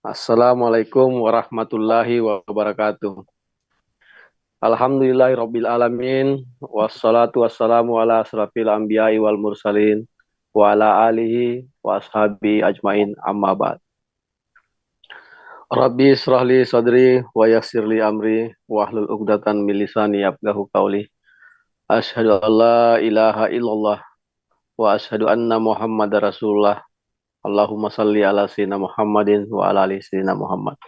Assalamualaikum warahmatullahi wabarakatuh. Alhamdulillahirabbil alamin wassalatu wassalamu ala asrafil anbiya'i wal mursalin wa ala alihi wa ashabi ajmain amma ba'd. Rabbi israhli sadri wa yassirli amri wa hlul 'uqdatam min lisani yafqahu qawli. Asyhadu an la ilaha illallah wa asyhadu anna Muhammadar Rasulullah. Allahumma salli ala sayyidina Muhammadin wa ala ali sayyidina Muhammad.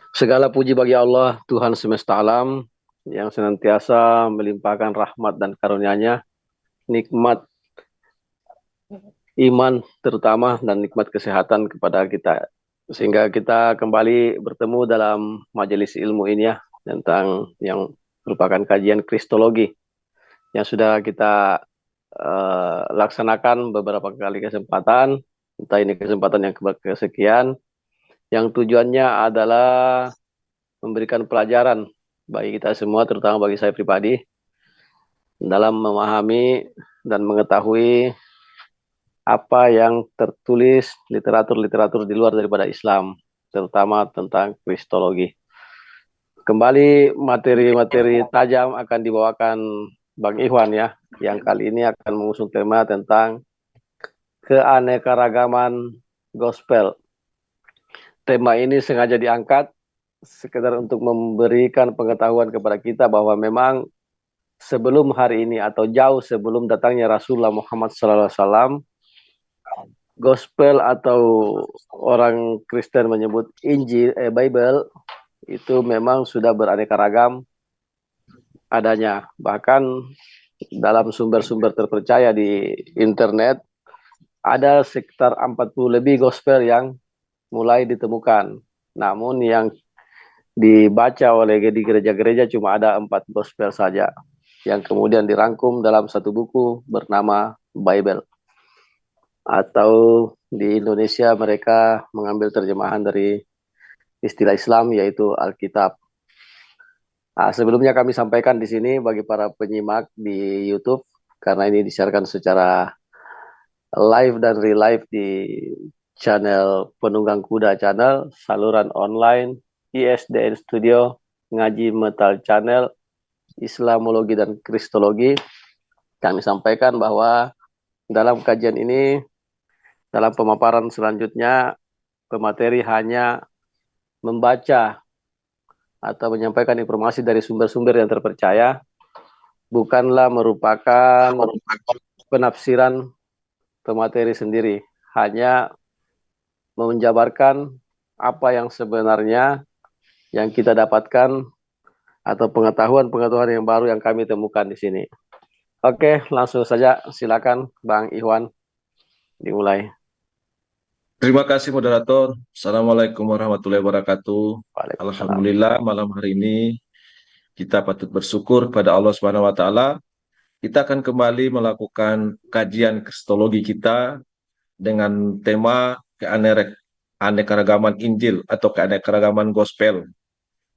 Segala puji bagi Allah, Tuhan semesta alam, yang senantiasa melimpahkan rahmat dan karunia-Nya, nikmat iman terutama dan nikmat kesehatan kepada kita. Sehingga kita kembali bertemu dalam majelis ilmu ini ya, tentang yang merupakan kajian kristologi yang sudah kita laksanakan beberapa kali kesempatan, entah ini kesempatan yang kesekian, yang tujuannya adalah memberikan pelajaran bagi kita semua, terutama bagi saya pribadi, dalam memahami dan mengetahui apa yang tertulis literatur-literatur di luar daripada Islam, terutama tentang kristologi. Kembali materi-materi tajam akan dibawakan Bang Ikhwan ya, yang kali ini akan mengusung tema tentang keanekaragaman gospel. Tema ini sengaja diangkat sekedar untuk memberikan pengetahuan kepada kita bahwa memang sebelum hari ini atau jauh sebelum datangnya Rasulullah Muhammad SAW, gospel atau orang Kristen menyebut Injil, Bible, itu memang sudah beraneka ragam adanya. Bahkan dalam sumber-sumber terpercaya di internet, ada sekitar 40 lebih gospel yang mulai ditemukan. Namun yang dibaca oleh di gereja-gereja cuma ada 4 gospel saja, yang kemudian dirangkum dalam satu buku bernama Bible. Atau di Indonesia mereka mengambil terjemahan dari istilah Islam yaitu Alkitab. Nah, sebelumnya kami sampaikan di sini bagi para penyimak di YouTube, karena ini disiarkan secara live dan relive di channel Penunggang Kuda Channel, saluran online, ISDN Studio, Ngaji Metal Channel, Islamologi dan Kristologi. Kami sampaikan bahwa dalam kajian ini, dalam pemaparan selanjutnya, pemateri hanya membaca atau menyampaikan informasi dari sumber-sumber yang terpercaya, bukanlah merupakan penafsiran pemateri sendiri, hanya menjabarkan apa yang sebenarnya yang kita dapatkan atau pengetahuan-pengetahuan yang baru yang kami temukan di sini. Oke, langsung saja silakan Bang Ikhwan dimulai. Terima kasih moderator. Assalamualaikum warahmatullahi wabarakatuh. Waalaikumsalam. Alhamdulillah malam hari ini kita patut bersyukur pada Allah Subhanahu wa taala. Kita akan kembali melakukan kajian kristologi kita dengan tema keanekaragaman Injil atau keanekaragaman gospel.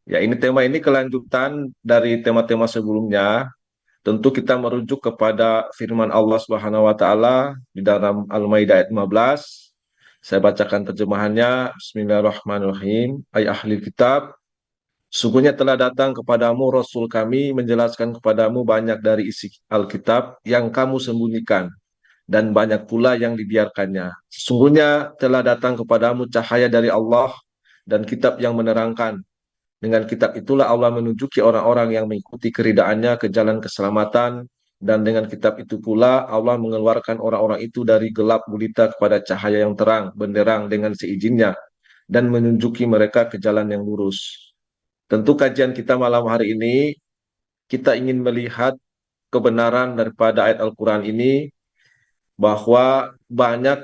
Ya, tema ini kelanjutan dari tema-tema sebelumnya. Tentu kita merujuk kepada firman Allah Subhanahu wa taala di dalam Al-Maidah ayat 15. Saya bacakan terjemahannya. Bismillahirrahmanirrahim. Hai ahli kitab, sungguhnya telah datang kepadamu Rasul kami menjelaskan kepadamu banyak dari isi Alkitab yang kamu sembunyikan dan banyak pula yang dibiarkannya. Sesungguhnya telah datang kepadamu cahaya dari Allah dan kitab yang menerangkan. Dengan kitab itulah Allah menunjuki orang-orang yang mengikuti keridaannya ke jalan keselamatan, dan dengan kitab itu pula Allah mengeluarkan orang-orang itu dari gelap gulita kepada cahaya yang terang, benderang dengan seizinnya, dan menunjuki mereka ke jalan yang lurus. Tentu kajian kita malam hari ini, kita ingin melihat kebenaran daripada ayat Al-Quran ini, bahwa banyak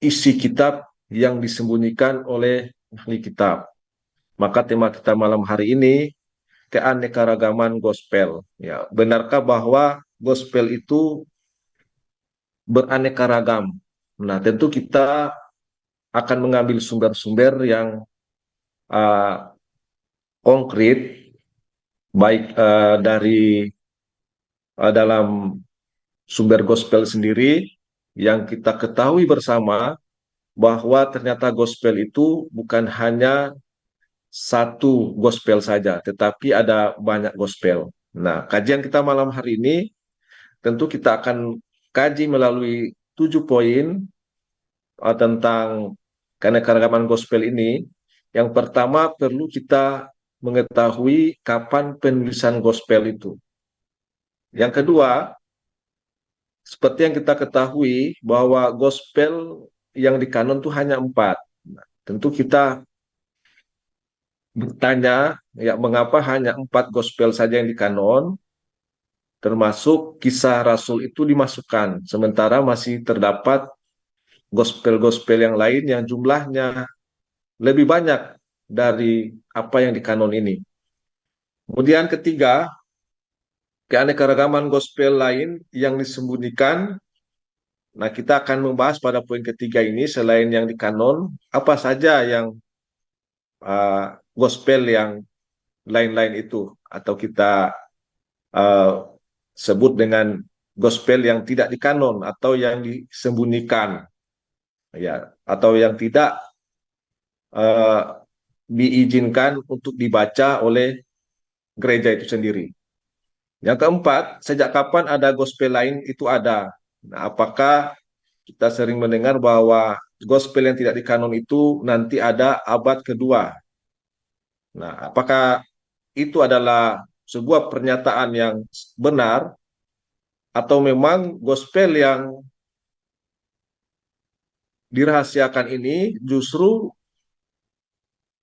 isi kitab yang disembunyikan oleh ahli kitab. Maka tema kita malam hari ini keanekaragaman gospel. Ya, benarkah bahwa gospel itu beraneka ragam? Nah, tentu kita akan mengambil sumber-sumber yang uh, konkret, baik dari dalam sumber gospel sendiri yang kita ketahui bersama bahwa ternyata gospel itu bukan hanya satu gospel saja, tetapi ada banyak gospel. Nah, kajian kita malam hari ini tentu kita akan kaji melalui 7 poin tentang keanekaragaman gospel ini. Yang pertama perlu kita mengetahui kapan penulisan gospel itu. Yang kedua, seperti yang kita ketahui bahwa gospel yang di kanon itu hanya 4. Nah, tentu kita bertanya, ya mengapa hanya 4 gospel saja yang di kanon, termasuk kisah Rasul itu dimasukkan, sementara masih terdapat gospel-gospel yang lain yang jumlahnya lebih banyak dari apa yang di kanon ini. Kemudian ketiga, keanekaragaman gospel lain yang disembunyikan. Nah, kita akan membahas pada poin ketiga ini, selain yang di kanon, apa saja yang gospel yang lain-lain itu, atau kita uh, sebut dengan gospel yang tidak di kanon atau yang disembunyikan, ya, atau yang tidak uh, diizinkan untuk dibaca oleh gereja itu sendiri. Yang keempat, sejak kapan ada gospel lain itu ada? Nah, apakah kita sering mendengar bahwa gospel yang tidak dikanon itu nanti ada abad kedua? Nah, apakah itu adalah sebuah pernyataan yang benar atau memang gospel yang dirahasiakan ini justru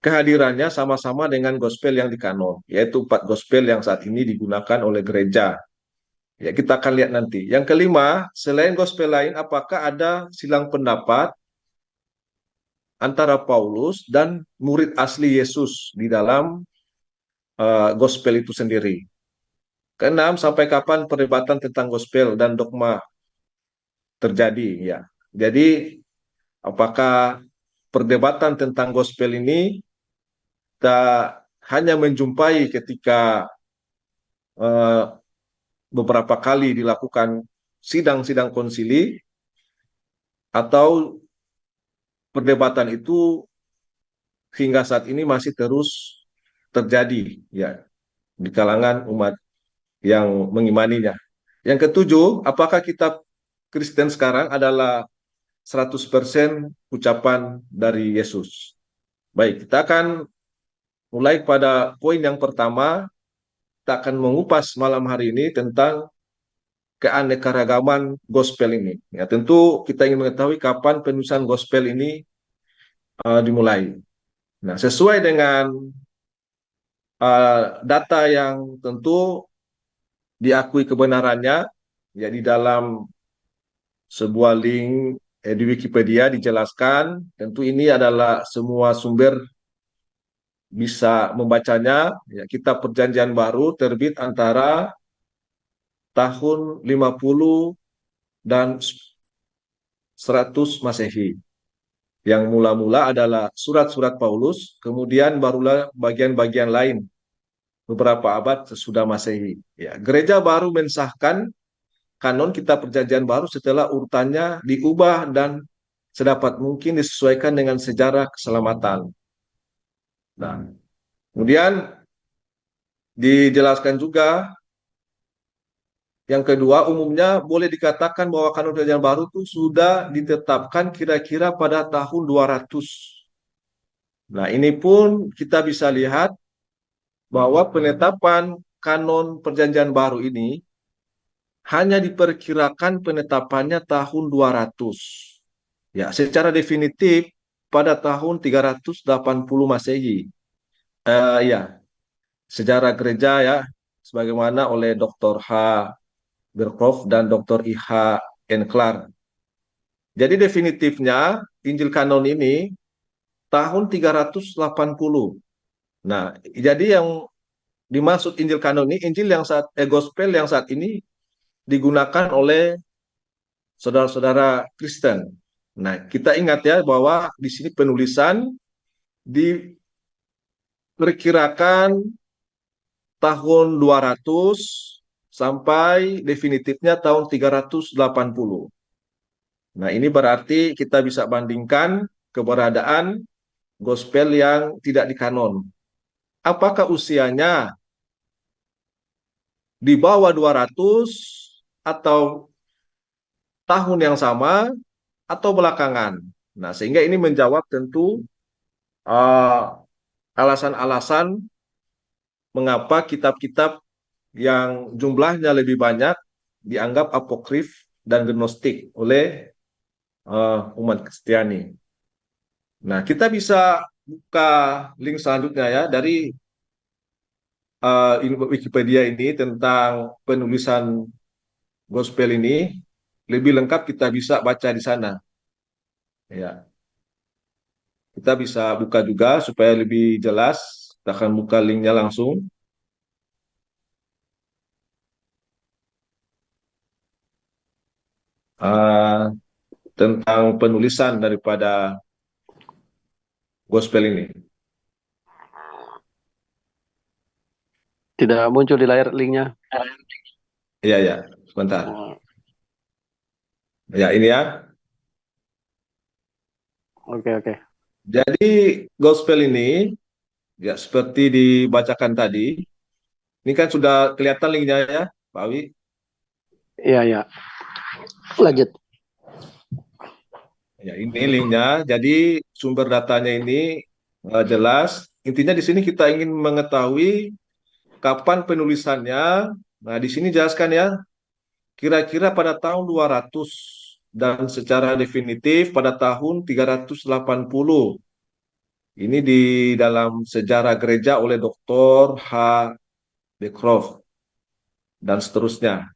kehadirannya sama-sama dengan gospel yang dikanon, yaitu 4 gospel yang saat ini digunakan oleh gereja. Ya, kita akan lihat nanti. Yang kelima, selain gospel lain, apakah ada silang pendapat antara Paulus dan murid asli Yesus di dalam gospel itu sendiri? Keenam, sampai kapan perdebatan tentang gospel dan dogma terjadi? Ya, jadi apakah perdebatan tentang gospel ini kita hanya menjumpai ketika eh, beberapa kali dilakukan sidang-sidang konsili, atau perdebatan itu hingga saat ini masih terus terjadi ya di kalangan umat yang mengimaninya. Yang ketujuh, apakah kitab Kristen sekarang adalah 100% ucapan dari Yesus? Baik, kita akan mulai pada poin yang pertama. Kita akan mengupas malam hari ini tentang keanekaragaman gospel ini. Ya, tentu kita ingin mengetahui kapan penulisan gospel ini dimulai. Nah, sesuai dengan data yang tentu diakui kebenarannya, ya di dalam sebuah link di Wikipedia dijelaskan, tentu ini adalah semua sumber bisa membacanya. Ya, Kitab Perjanjian Baru terbit antara tahun 50 dan 100 Masehi. Yang mula-mula adalah surat-surat Paulus, kemudian barulah bagian-bagian lain beberapa abad sesudah Masehi. Ya, gereja baru mensahkan kanon Kitab Perjanjian Baru setelah urutannya diubah dan sedapat mungkin disesuaikan dengan sejarah keselamatan. Nah, kemudian dijelaskan juga yang kedua, umumnya boleh dikatakan bahwa kanon Perjanjian Baru itu sudah ditetapkan kira-kira pada tahun 200. Nah, ini pun kita bisa lihat bahwa penetapan kanon Perjanjian Baru ini hanya diperkirakan penetapannya tahun 200. Ya, secara definitif pada tahun 380 Masehi. Ya, sejarah gereja ya, sebagaimana oleh Dr. H. Berkhof dan Dr. I.H. Enklar. Jadi definitifnya Injil kanon ini tahun 380. Nah, jadi yang dimaksud Injil kanon ini Injil yang gospel yang saat ini digunakan oleh saudara-saudara Kristen. Nah, kita ingat ya bahwa di sini penulisan diperkirakan tahun 200 sampai definitifnya tahun 380. Nah, ini berarti kita bisa bandingkan keberadaan gospel yang tidak dikanon. Apakah usianya di bawah 200 atau tahun yang sama atau belakangan? Nah, sehingga ini menjawab tentu uh, alasan-alasan mengapa kitab-kitab yang jumlahnya lebih banyak dianggap apokrif dan gnostik oleh umat Kristiani. Nah, kita bisa buka link selanjutnya ya dari Wikipedia ini tentang penulisan gospel ini. Lebih lengkap kita bisa baca di sana. Ya, kita bisa buka juga supaya lebih jelas. Kita akan buka linknya langsung. uh, Tentang penulisan daripada gospel ini. Tidak muncul di layar linknya. Iya, ya, sebentar. Oh, Ya, ini ya. oke, oke. Jadi gospel ini ya seperti dibacakan tadi. Ini kan sudah kelihatan linknya ya, Pak Awi. Iya, iya. Lanjut. Ya, ini linknya. Jadi sumber datanya ini jelas. Intinya di sini kita ingin mengetahui kapan penulisannya. Nah, di sini jelaskan ya, kira-kira pada tahun 200 dan secara definitif pada tahun 380. Ini di dalam sejarah gereja oleh Dr. H. Beecroft dan seterusnya.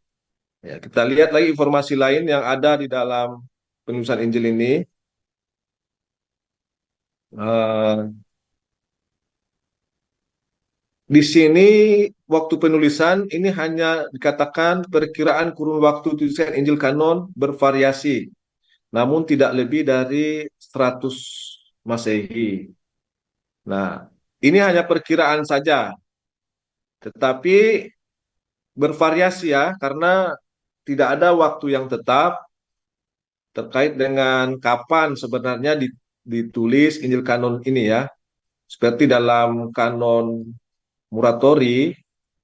Ya, kita lihat lagi informasi lain yang ada di dalam penulisan Injil ini. Eh, di sini waktu penulisan ini hanya dikatakan perkiraan kurun waktu tulisan Injil kanon bervariasi, namun tidak lebih dari 100 Masehi. Nah, ini hanya perkiraan saja, tetapi bervariasi ya, karena tidak ada waktu yang tetap terkait dengan kapan sebenarnya ditulis Injil kanon ini ya. Seperti dalam kanon Muratori,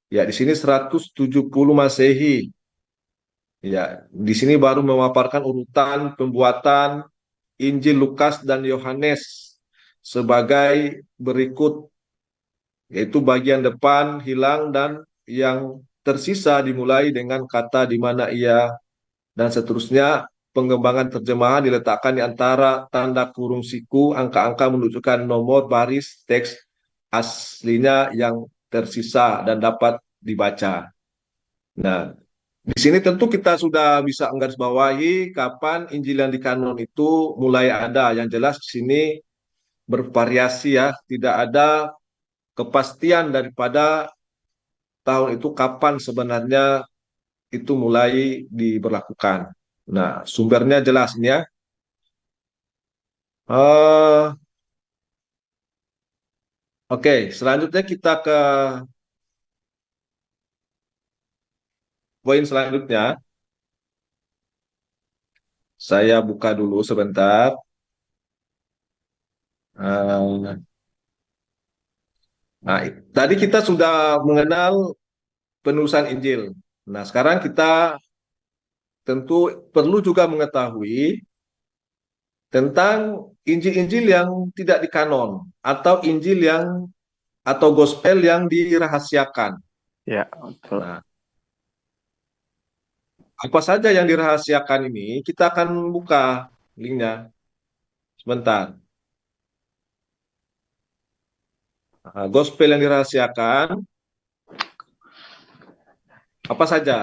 ya di sini 170 Masehi. Ya, di sini baru memaparkan urutan pembuatan Injil Lukas dan Yohanes sebagai berikut, yaitu bagian depan hilang dan yang tersisa dimulai dengan kata di mana ia dan seterusnya. Pengembangan terjemahan diletakkan di antara tanda kurung siku, angka-angka menunjukkan nomor baris teks aslinya yang tersisa dan dapat dibaca. Nah, di sini tentu kita sudah bisa menggarisbawahi kapan Injil yang dikanon itu mulai ada. Yang jelas di sini bervariasi ya, tidak ada kepastian daripada tahun itu kapan sebenarnya itu mulai diberlakukan. Nah, sumbernya jelas ini ya. Eh, Oke, selanjutnya kita ke poin selanjutnya. Saya buka dulu sebentar. Eh, Nah, tadi kita sudah mengenal penulisan Injil. Nah, sekarang kita tentu perlu juga mengetahui tentang Injil-Injil yang tidak dikanon atau Injil yang atau gospel yang dirahasiakan. Ya, betul. Nah, apa saja yang dirahasiakan ini kita akan buka linknya sebentar. Nah, gospel yang dirahasiakan apa saja?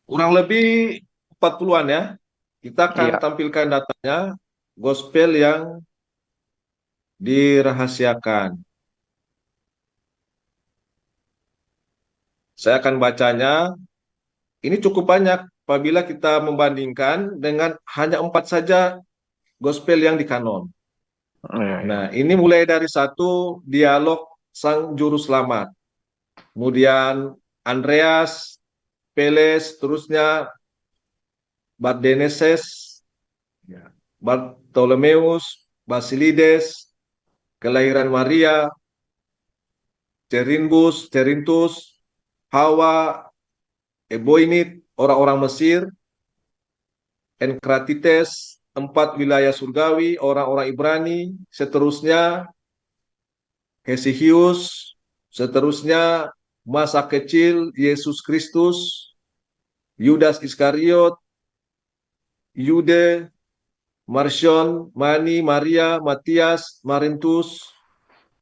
Kurang lebih 40-an ya. Kita akan Iya. tampilkan datanya gospel yang dirahasiakan. Saya akan bacanya. Ini cukup banyak apabila kita membandingkan dengan hanya 4 saja gospel yang dikanon. Oh, iya, iya. Nah, ini mulai dari satu dialog Sang Juru Selamat. Kemudian Andreas, Peles, terusnya Bardeneses, ya, Bartolomeus, Basilides, kelahiran Maria, Cerintus, Hawa, Eboinit, orang-orang Mesir, Enkratites, 4 wilayah surgawi, orang-orang Ibrani, seterusnya Hesihius, seterusnya masa kecil Yesus Kristus, Yudas Iskariot, Yude, Marsion, Mani, Maria, Matias, Marintus,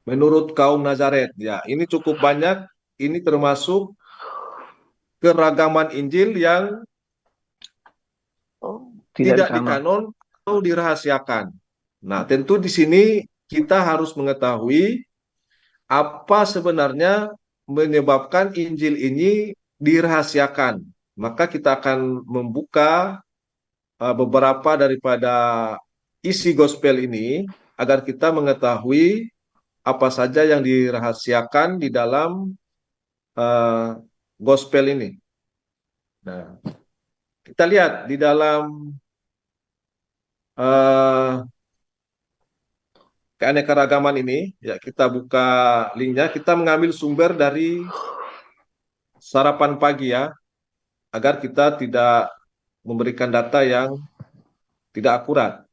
menurut kaum Nazaret. Ya, ini cukup banyak. Ini termasuk keragaman Injil yang Oh, tidak tidak dikanon. dikanon atau dirahasiakan. Nah, tentu di sini kita harus mengetahui apa sebenarnya menyebabkan Injil ini dirahasiakan. Maka kita akan membuka beberapa daripada isi gospel ini agar kita mengetahui apa saja yang dirahasiakan di dalam uh, gospel ini. Nah, kita lihat di dalam uh, keanekaragaman ini, ya kita buka linknya, kita mengambil sumber dari sarapan pagi ya, agar kita tidak memberikan data yang tidak akurat.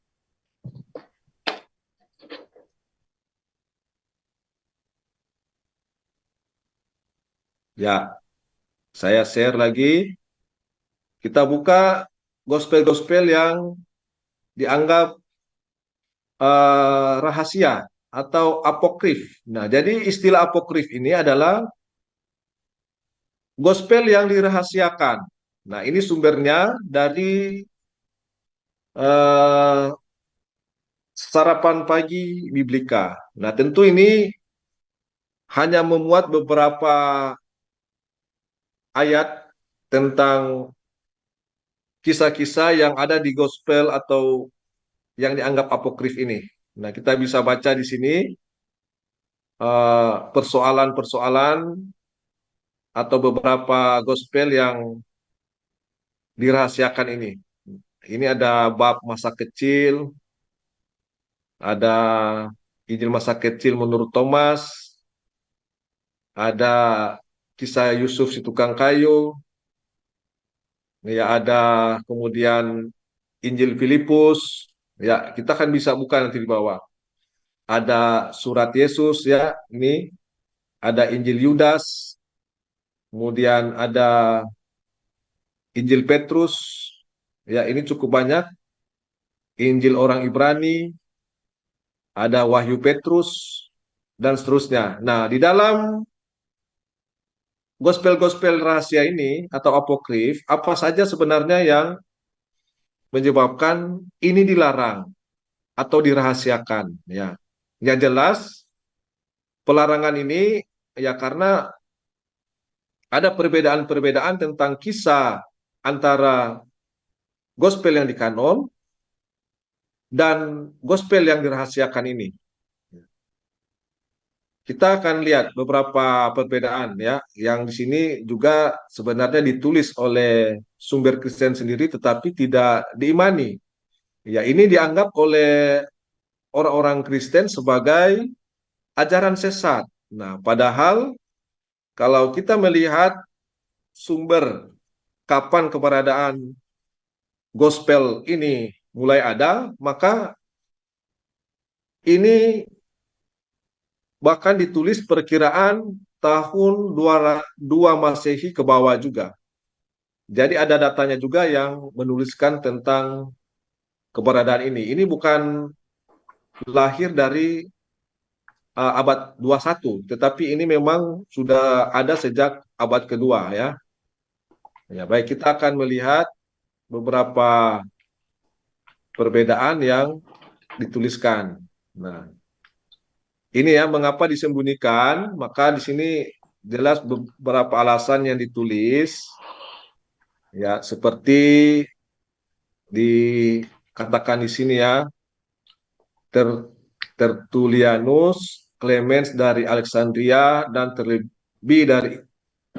Ya, saya share lagi. Kita buka gospel-gospel yang dianggap rahasia atau apokrif. Nah, jadi istilah apokrif ini adalah gospel yang dirahasiakan. Nah, ini sumbernya dari eh, sarapan pagi Biblika. Nah, tentu ini hanya memuat beberapa ayat tentang kisah-kisah yang ada di gospel atau yang dianggap apokrif ini. Nah, kita bisa baca di sini persoalan-persoalan atau beberapa gospel yang dirahasiakan ini. Ini ada bab masa kecil, ada Injil masa kecil menurut Thomas, ada kisah Yusuf si tukang kayu, ya ada kemudian Injil Filipus, ya kita kan bisa buka nanti di bawah. Ada surat Yesus ya, ini ada Injil Yudas, kemudian ada Injil Petrus, ya ini cukup banyak. Injil orang Ibrani, ada Wahyu Petrus, dan seterusnya. Nah, di dalam gospel-gospel rahasia ini atau apokrif, apa saja sebenarnya yang menyebabkan ini dilarang atau dirahasiakan? Ya, yang jelas pelarangan ini ya karena ada perbedaan-perbedaan tentang kisah antara gospel yang dikanon dan gospel yang dirahasiakan ini. Kita akan lihat beberapa perbedaan ya, yang di sini juga sebenarnya ditulis oleh sumber Kristen sendiri tetapi tidak diimani. Ya, ini dianggap oleh orang-orang Kristen sebagai ajaran sesat. Nah, padahal kalau kita melihat sumber kapan keberadaan gospel ini mulai ada, maka ini bahkan ditulis perkiraan tahun 2 Masehi ke bawah juga. Jadi ada datanya juga yang menuliskan tentang keberadaan ini. Ini bukan lahir dari abad 21, tetapi ini memang sudah ada sejak abad kedua ya. Ya, baik kita akan melihat beberapa perbedaan yang dituliskan. Nah, ini ya mengapa disembunyikan, maka di sini jelas beberapa alasan yang ditulis ya seperti dikatakan di sini ya Tertullianus, Clemens dari Alexandria, dan terlebih dari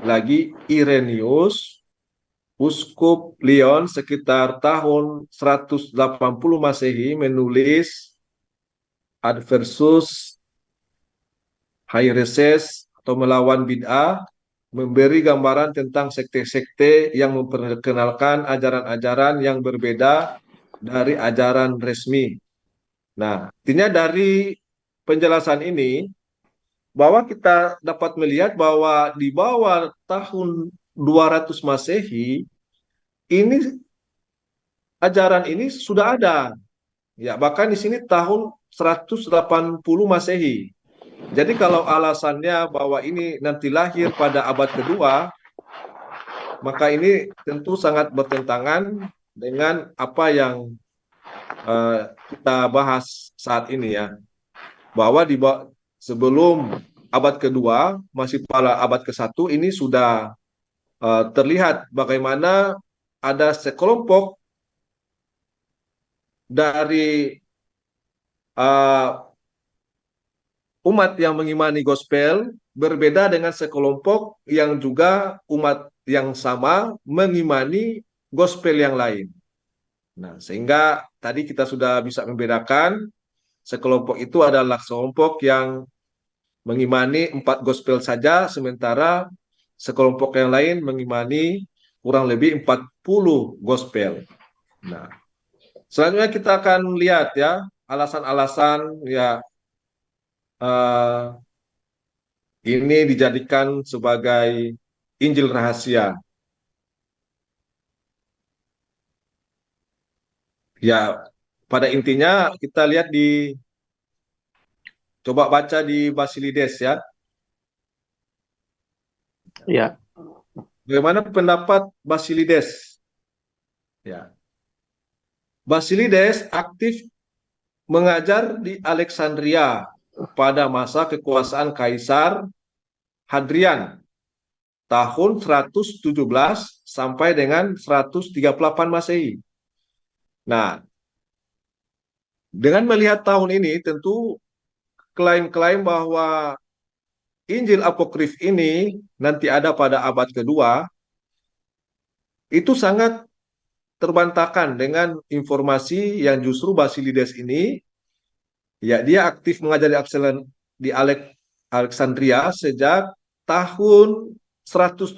lagi Irenaeus, Uskup Lyon sekitar tahun 180 Masehi menulis Adversus Haireses atau melawan bid'ah, memberi gambaran tentang sekte-sekte yang memperkenalkan ajaran-ajaran yang berbeda dari ajaran resmi. Nah, artinya dari penjelasan ini bahwa kita dapat melihat bahwa di bawah tahun 200 Masehi ini ajaran ini sudah ada. Ya, bahkan di sini tahun 180 Masehi. Jadi kalau alasannya bahwa ini nanti lahir pada abad kedua, maka ini tentu sangat bertentangan dengan apa yang kita bahas saat ini ya. Bahwa sebelum abad kedua, masih pada abad ke-1, ini sudah terlihat bagaimana ada sekelompok dari umat yang mengimani gospel berbeda dengan sekelompok yang juga umat yang sama mengimani gospel yang lain. Nah, sehingga tadi kita sudah bisa membedakan sekelompok itu adalah sekelompok yang mengimani 4 gospel saja, sementara sekelompok yang lain mengimani kurang lebih 40 gospel. Nah, selanjutnya kita akan lihat ya alasan-alasan ya ini dijadikan sebagai Injil rahasia. Ya, pada intinya kita lihat coba baca di Basilides ya. Ya, Bagaimana pendapat Basilides? Ya. Basilides aktif mengajar di Alexandria pada masa kekuasaan Kaisar Hadrian tahun 117 sampai dengan 138 Masehi. Nah, dengan melihat tahun ini tentu klaim-klaim bahwa Injil apokrif ini nanti ada pada abad kedua itu sangat terbantahkan dengan informasi yang justru Basilides ini ya dia aktif mengajar di Alexandria sejak tahun 117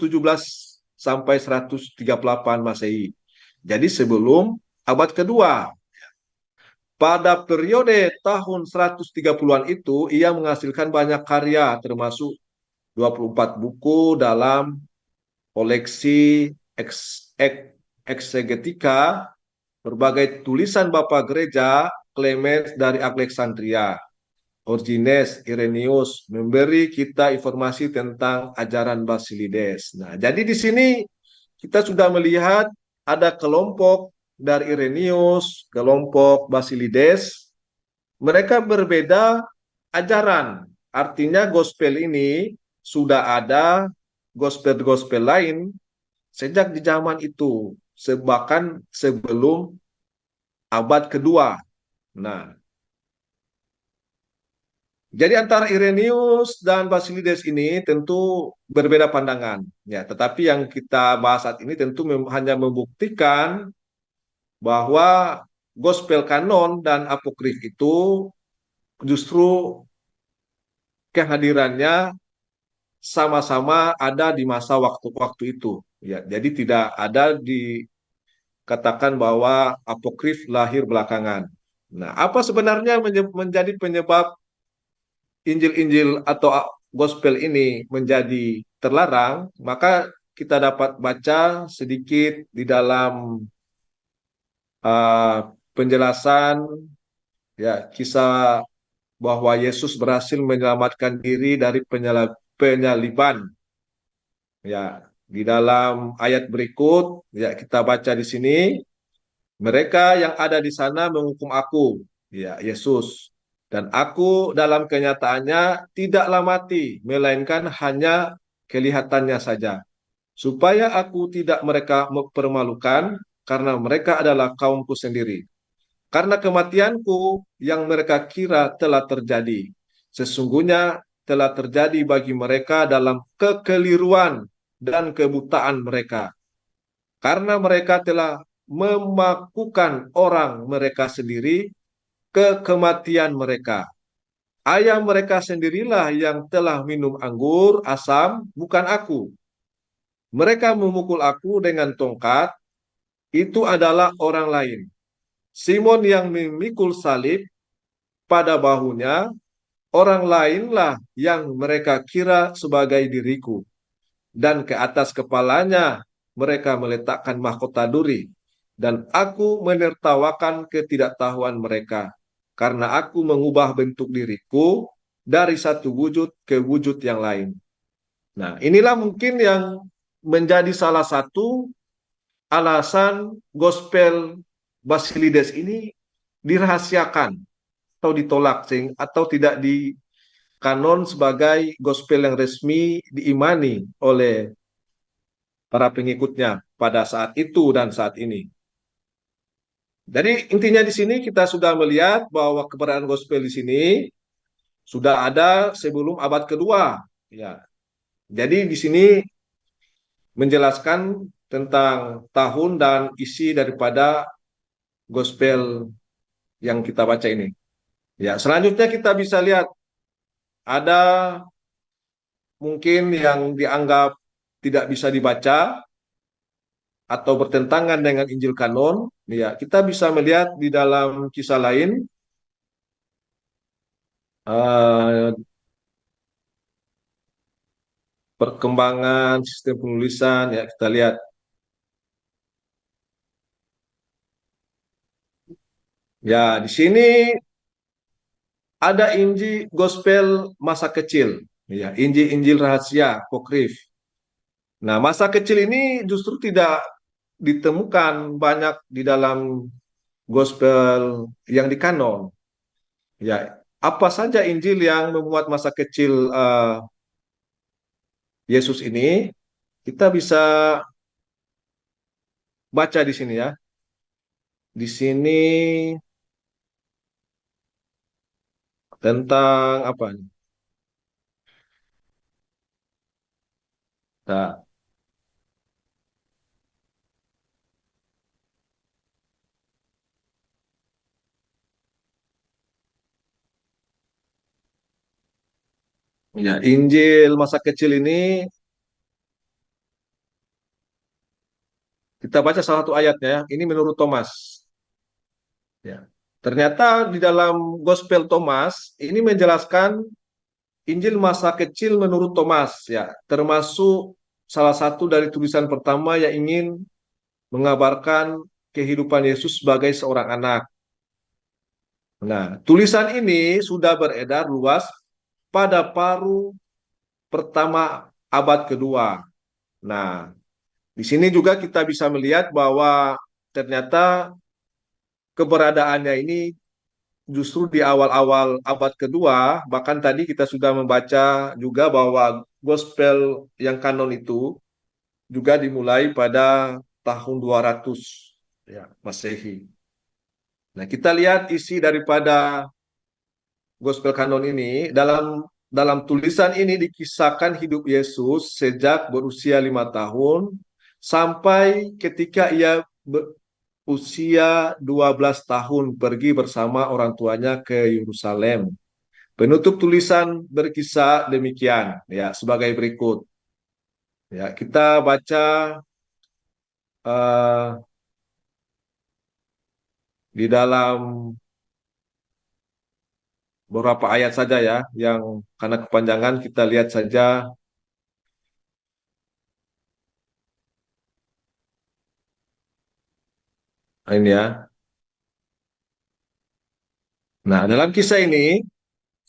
sampai 138 Masehi. Jadi sebelum abad kedua. Pada periode tahun 130-an itu ia menghasilkan banyak karya termasuk 24 buku dalam koleksi eksegetika, berbagai tulisan Bapak Gereja, Clemens dari Alexandria, Origenes, Irenaeus, memberi kita informasi tentang ajaran Basilides. Nah, jadi di sini kita sudah melihat ada kelompok dari Irenaeus, kelompok Basilides, mereka berbeda ajaran. Artinya gospel ini sudah ada gospel-gospel lain sejak di zaman itu, bahkan sebelum abad kedua. Nah, jadi antara Irenaeus dan Basilides ini tentu berbeda pandangan. Ya, tetapi yang kita bahas saat ini tentu hanya membuktikan bahwa gospel kanon dan apokrif itu justru kehadirannya sama-sama ada di masa waktu-waktu itu. Ya, jadi tidak ada dikatakan bahwa apokrif lahir belakangan. Nah, apa sebenarnya menjadi penyebab Injil-Injil atau gospel ini menjadi terlarang? Maka kita dapat baca sedikit di dalam penjelasan ya kisah bahwa Yesus berhasil menyelamatkan diri dari penyaliban. Ya, di dalam ayat berikut ya kita baca di sini, mereka yang ada di sana menghukum aku, ya Yesus, dan aku dalam kenyataannya tidaklah mati, melainkan hanya kelihatannya saja, supaya aku tidak mereka permalukan, karena mereka adalah kaumku sendiri. karena kematianku yang mereka kira telah terjadi. Sesungguhnya telah terjadi bagi mereka dalam kekeliruan dan kebutaan mereka. Karena mereka telah memakukan orang mereka sendiri ke kematian mereka. Ayah mereka sendirilah yang telah minum anggur asam, bukan aku. Mereka memukul aku dengan tongkat, itu adalah orang lain. Simon yang memikul salib pada bahunya, orang lainlah yang mereka kira sebagai diriku. Dan ke atas kepalanya mereka meletakkan mahkota duri. Dan aku menertawakan ketidaktahuan mereka, karena aku mengubah bentuk diriku dari satu wujud ke wujud yang lain. Nah, inilah mungkin yang menjadi salah satu alasan gospel Basilides ini dirahasiakan atau ditolak atau tidak di kanon sebagai gospel yang resmi diimani oleh para pengikutnya pada saat itu dan saat ini. Jadi intinya di sini kita sudah melihat bahwa keberadaan gospel di sini sudah ada sebelum abad kedua. Ya, jadi di sini menjelaskan tentang tahun dan isi daripada gospel yang kita baca ini. Ya, selanjutnya kita bisa lihat ada mungkin yang dianggap tidak bisa dibaca atau bertentangan dengan Injil kanon. Ya, kita bisa melihat di dalam kisah lain eh, perkembangan sistem penulisan. Ya, kita lihat. Ya, di sini ada Injil Gospel masa kecil, ya, Injil rahasia, apokrif. Nah, masa kecil ini justru tidak ditemukan banyak di dalam Gospel yang dikanon. Ya, apa saja Injil yang memuat masa kecil Yesus ini, kita bisa baca di sini ya. Di sini tentang apa nih? Nah, ya, Injil masa kecil ini kita baca salah satu ayatnya ya. Ini menurut Thomas. Ya. Ternyata di dalam Gospel Thomas ini menjelaskan Injil masa kecil menurut Thomas ya, termasuk salah satu dari tulisan pertama yang ingin mengabarkan kehidupan Yesus sebagai seorang anak. Nah, tulisan ini sudah beredar luas pada paruh pertama abad kedua. Nah, di sini juga kita bisa melihat bahwa ternyata keberadaannya ini justru di awal-awal abad kedua, bahkan tadi kita sudah membaca juga bahwa gospel yang kanon itu juga dimulai pada tahun 200 ya, Masehi. Nah, kita lihat isi daripada gospel kanon ini dalam tulisan ini dikisahkan hidup Yesus sejak berusia 5 tahun sampai ketika ia usia 12 tahun pergi bersama orang tuanya ke Yerusalem. Penutup tulisan berkisah demikian ya sebagai berikut. Ya, kita baca uh, di dalam beberapa ayat saja ya, yang karena kepanjangan kita lihat saja ini ya. Nah, dalam kisah ini,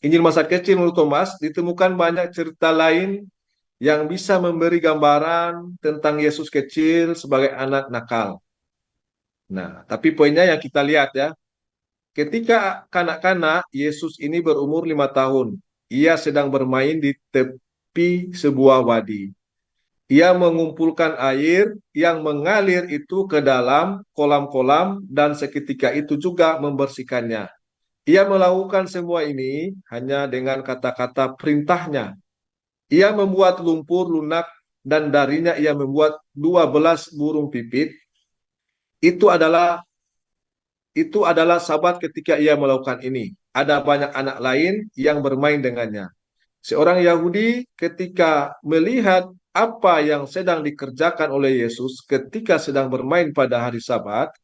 Injil masa kecil menurut Thomas, ditemukan banyak cerita lain yang bisa memberi gambaran tentang Yesus kecil sebagai anak nakal. Nah, tapi poinnya yang kita lihat ya, ketika kanak-kanak Yesus ini berumur 5 tahun, ia sedang bermain di tepi sebuah wadi. ia mengumpulkan air yang mengalir itu ke dalam kolam-kolam dan seketika itu juga membersihkannya. Ia melakukan semua ini hanya dengan kata-kata perintahnya. Ia membuat lumpur lunak dan darinya ia membuat 12 burung pipit. Itu adalah Sabat ketika ia melakukan ini. Ada banyak anak lain yang bermain dengannya. Seorang Yahudi ketika melihat apa yang sedang dikerjakan oleh Yesus ketika sedang bermain pada hari Sabat,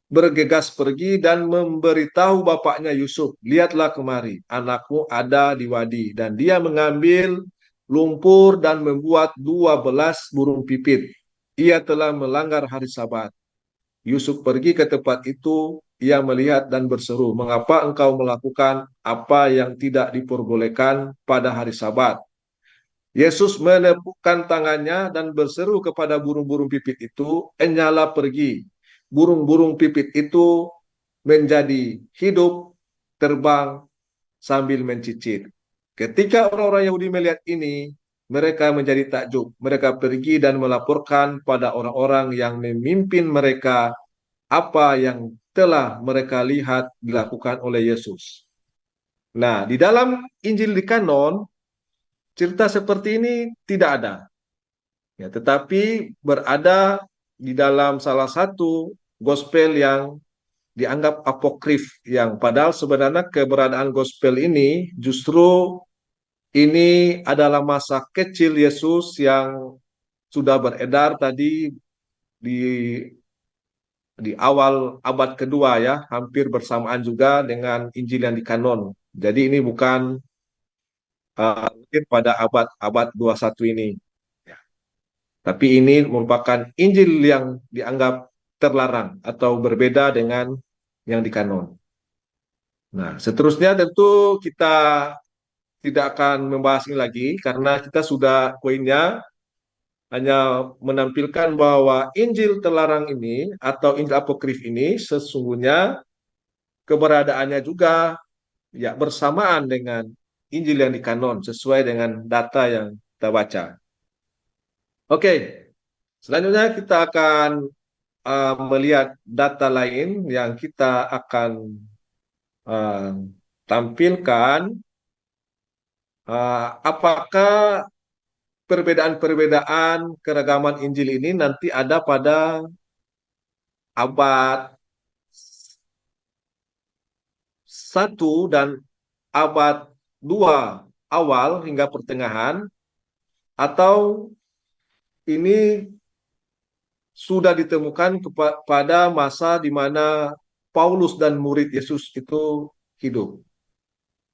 bergegas pergi dan memberitahu bapaknya Yusuf, lihatlah kemari, anakmu ada di wadi. Dan dia mengambil lumpur dan membuat 12 burung pipit. Ia telah melanggar hari Sabat. Yusuf pergi ke tempat itu, ia melihat dan berseru, mengapa engkau melakukan apa yang tidak diperbolehkan pada hari Sabat? Yesus menepukkan tangannya dan berseru kepada burung-burung pipit itu, "Enyalah pergi." Burung-burung pipit itu menjadi hidup, terbang sambil mencicit. Ketika orang-orang Yahudi melihat ini, mereka menjadi takjub. Mereka pergi dan melaporkan pada orang-orang yang memimpin mereka apa yang telah mereka lihat dilakukan oleh Yesus. Nah, di dalam Injil di kanon, cerita seperti ini tidak ada. Ya, tetapi berada di dalam salah satu gospel yang dianggap apokrif, yang padahal sebenarnya keberadaan gospel ini justru ini adalah masa kecil Yesus yang sudah beredar tadi di awal abad kedua ya, hampir bersamaan juga dengan Injil yang dikanon. Jadi ini bukan mungkin pada abad 21 ini. Ya. Tapi ini merupakan Injil yang dianggap terlarang atau berbeda dengan yang dikanon. Nah, seterusnya tentu kita tidak akan membahas ini lagi karena kita sudah poinnya hanya menampilkan bahwa Injil terlarang ini atau Injil apokrif ini sesungguhnya keberadaannya juga ya bersamaan dengan Injil yang dikanon sesuai dengan data yang kita baca. Oke, selanjutnya kita akan melihat data lain yang kita akan uh, tampilkan. Apakah perbedaan-perbedaan keragaman Injil ini nanti ada pada abad 1 dan abad 2 awal hingga pertengahan, atau ini sudah ditemukan pada masa di mana Paulus dan murid Yesus itu hidup.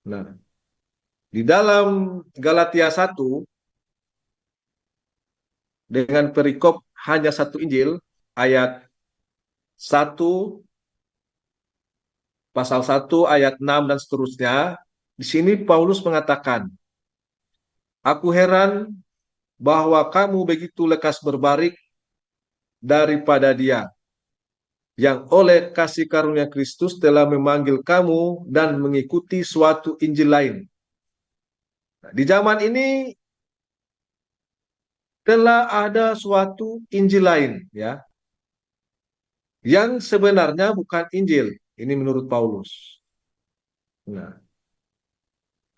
Nah, di dalam Galatia 1 dengan perikop hanya satu Injil, ayat 1, pasal 1, ayat 6 dan seterusnya, di sini Paulus mengatakan, "Aku heran bahwa kamu begitu lekas berbaring daripada Dia yang oleh kasih karunia Kristus telah memanggil kamu dan mengikuti suatu Injil lain." Nah, di zaman ini telah ada suatu Injil lain, ya, yang sebenarnya bukan Injil. Ini menurut Paulus. Nah,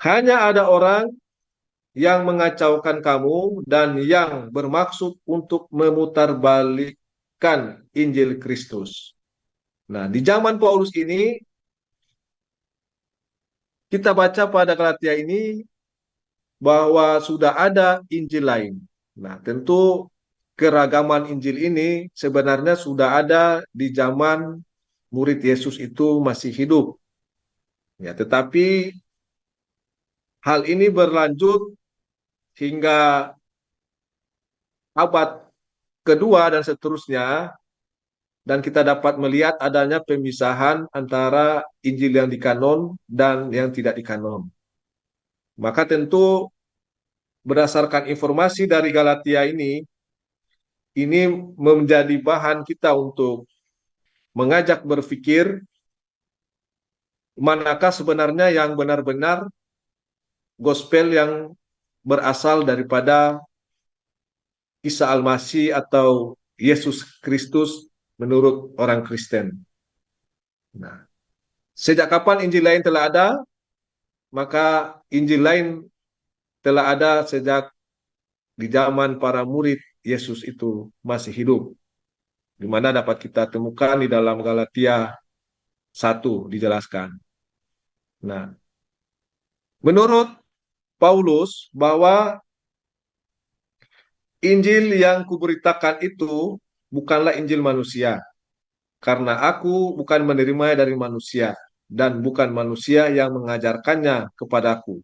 hanya ada orang yang mengacaukan kamu dan yang bermaksud untuk memutarbalikkan Injil Kristus. Nah, di zaman Paulus ini, kita baca pada Galatia ini bahwa sudah ada Injil lain. Nah, tentu keragaman Injil ini sebenarnya sudah ada di zaman murid Yesus itu masih hidup. Ya, tetapi hal ini berlanjut hingga abad kedua dan seterusnya, dan kita dapat melihat adanya pemisahan antara Injil yang dikanon dan yang tidak dikanon. Maka tentu berdasarkan informasi dari Galatia ini menjadi bahan kita untuk mengajak berpikir manakah sebenarnya yang benar-benar gospel yang berasal daripada Isa Al-Masih atau Yesus Kristus menurut orang Kristen. Nah, sejak kapan Injil lain telah ada? Maka Injil lain telah ada sejak di zaman para murid Yesus itu masih hidup, di mana dapat kita temukan di dalam Galatia 1 dijelaskan. Nah, menurut Paulus bahwa Injil yang kuberitakan itu bukanlah Injil manusia, karena aku bukan menerimanya dari manusia, dan bukan manusia yang mengajarkannya kepadaku,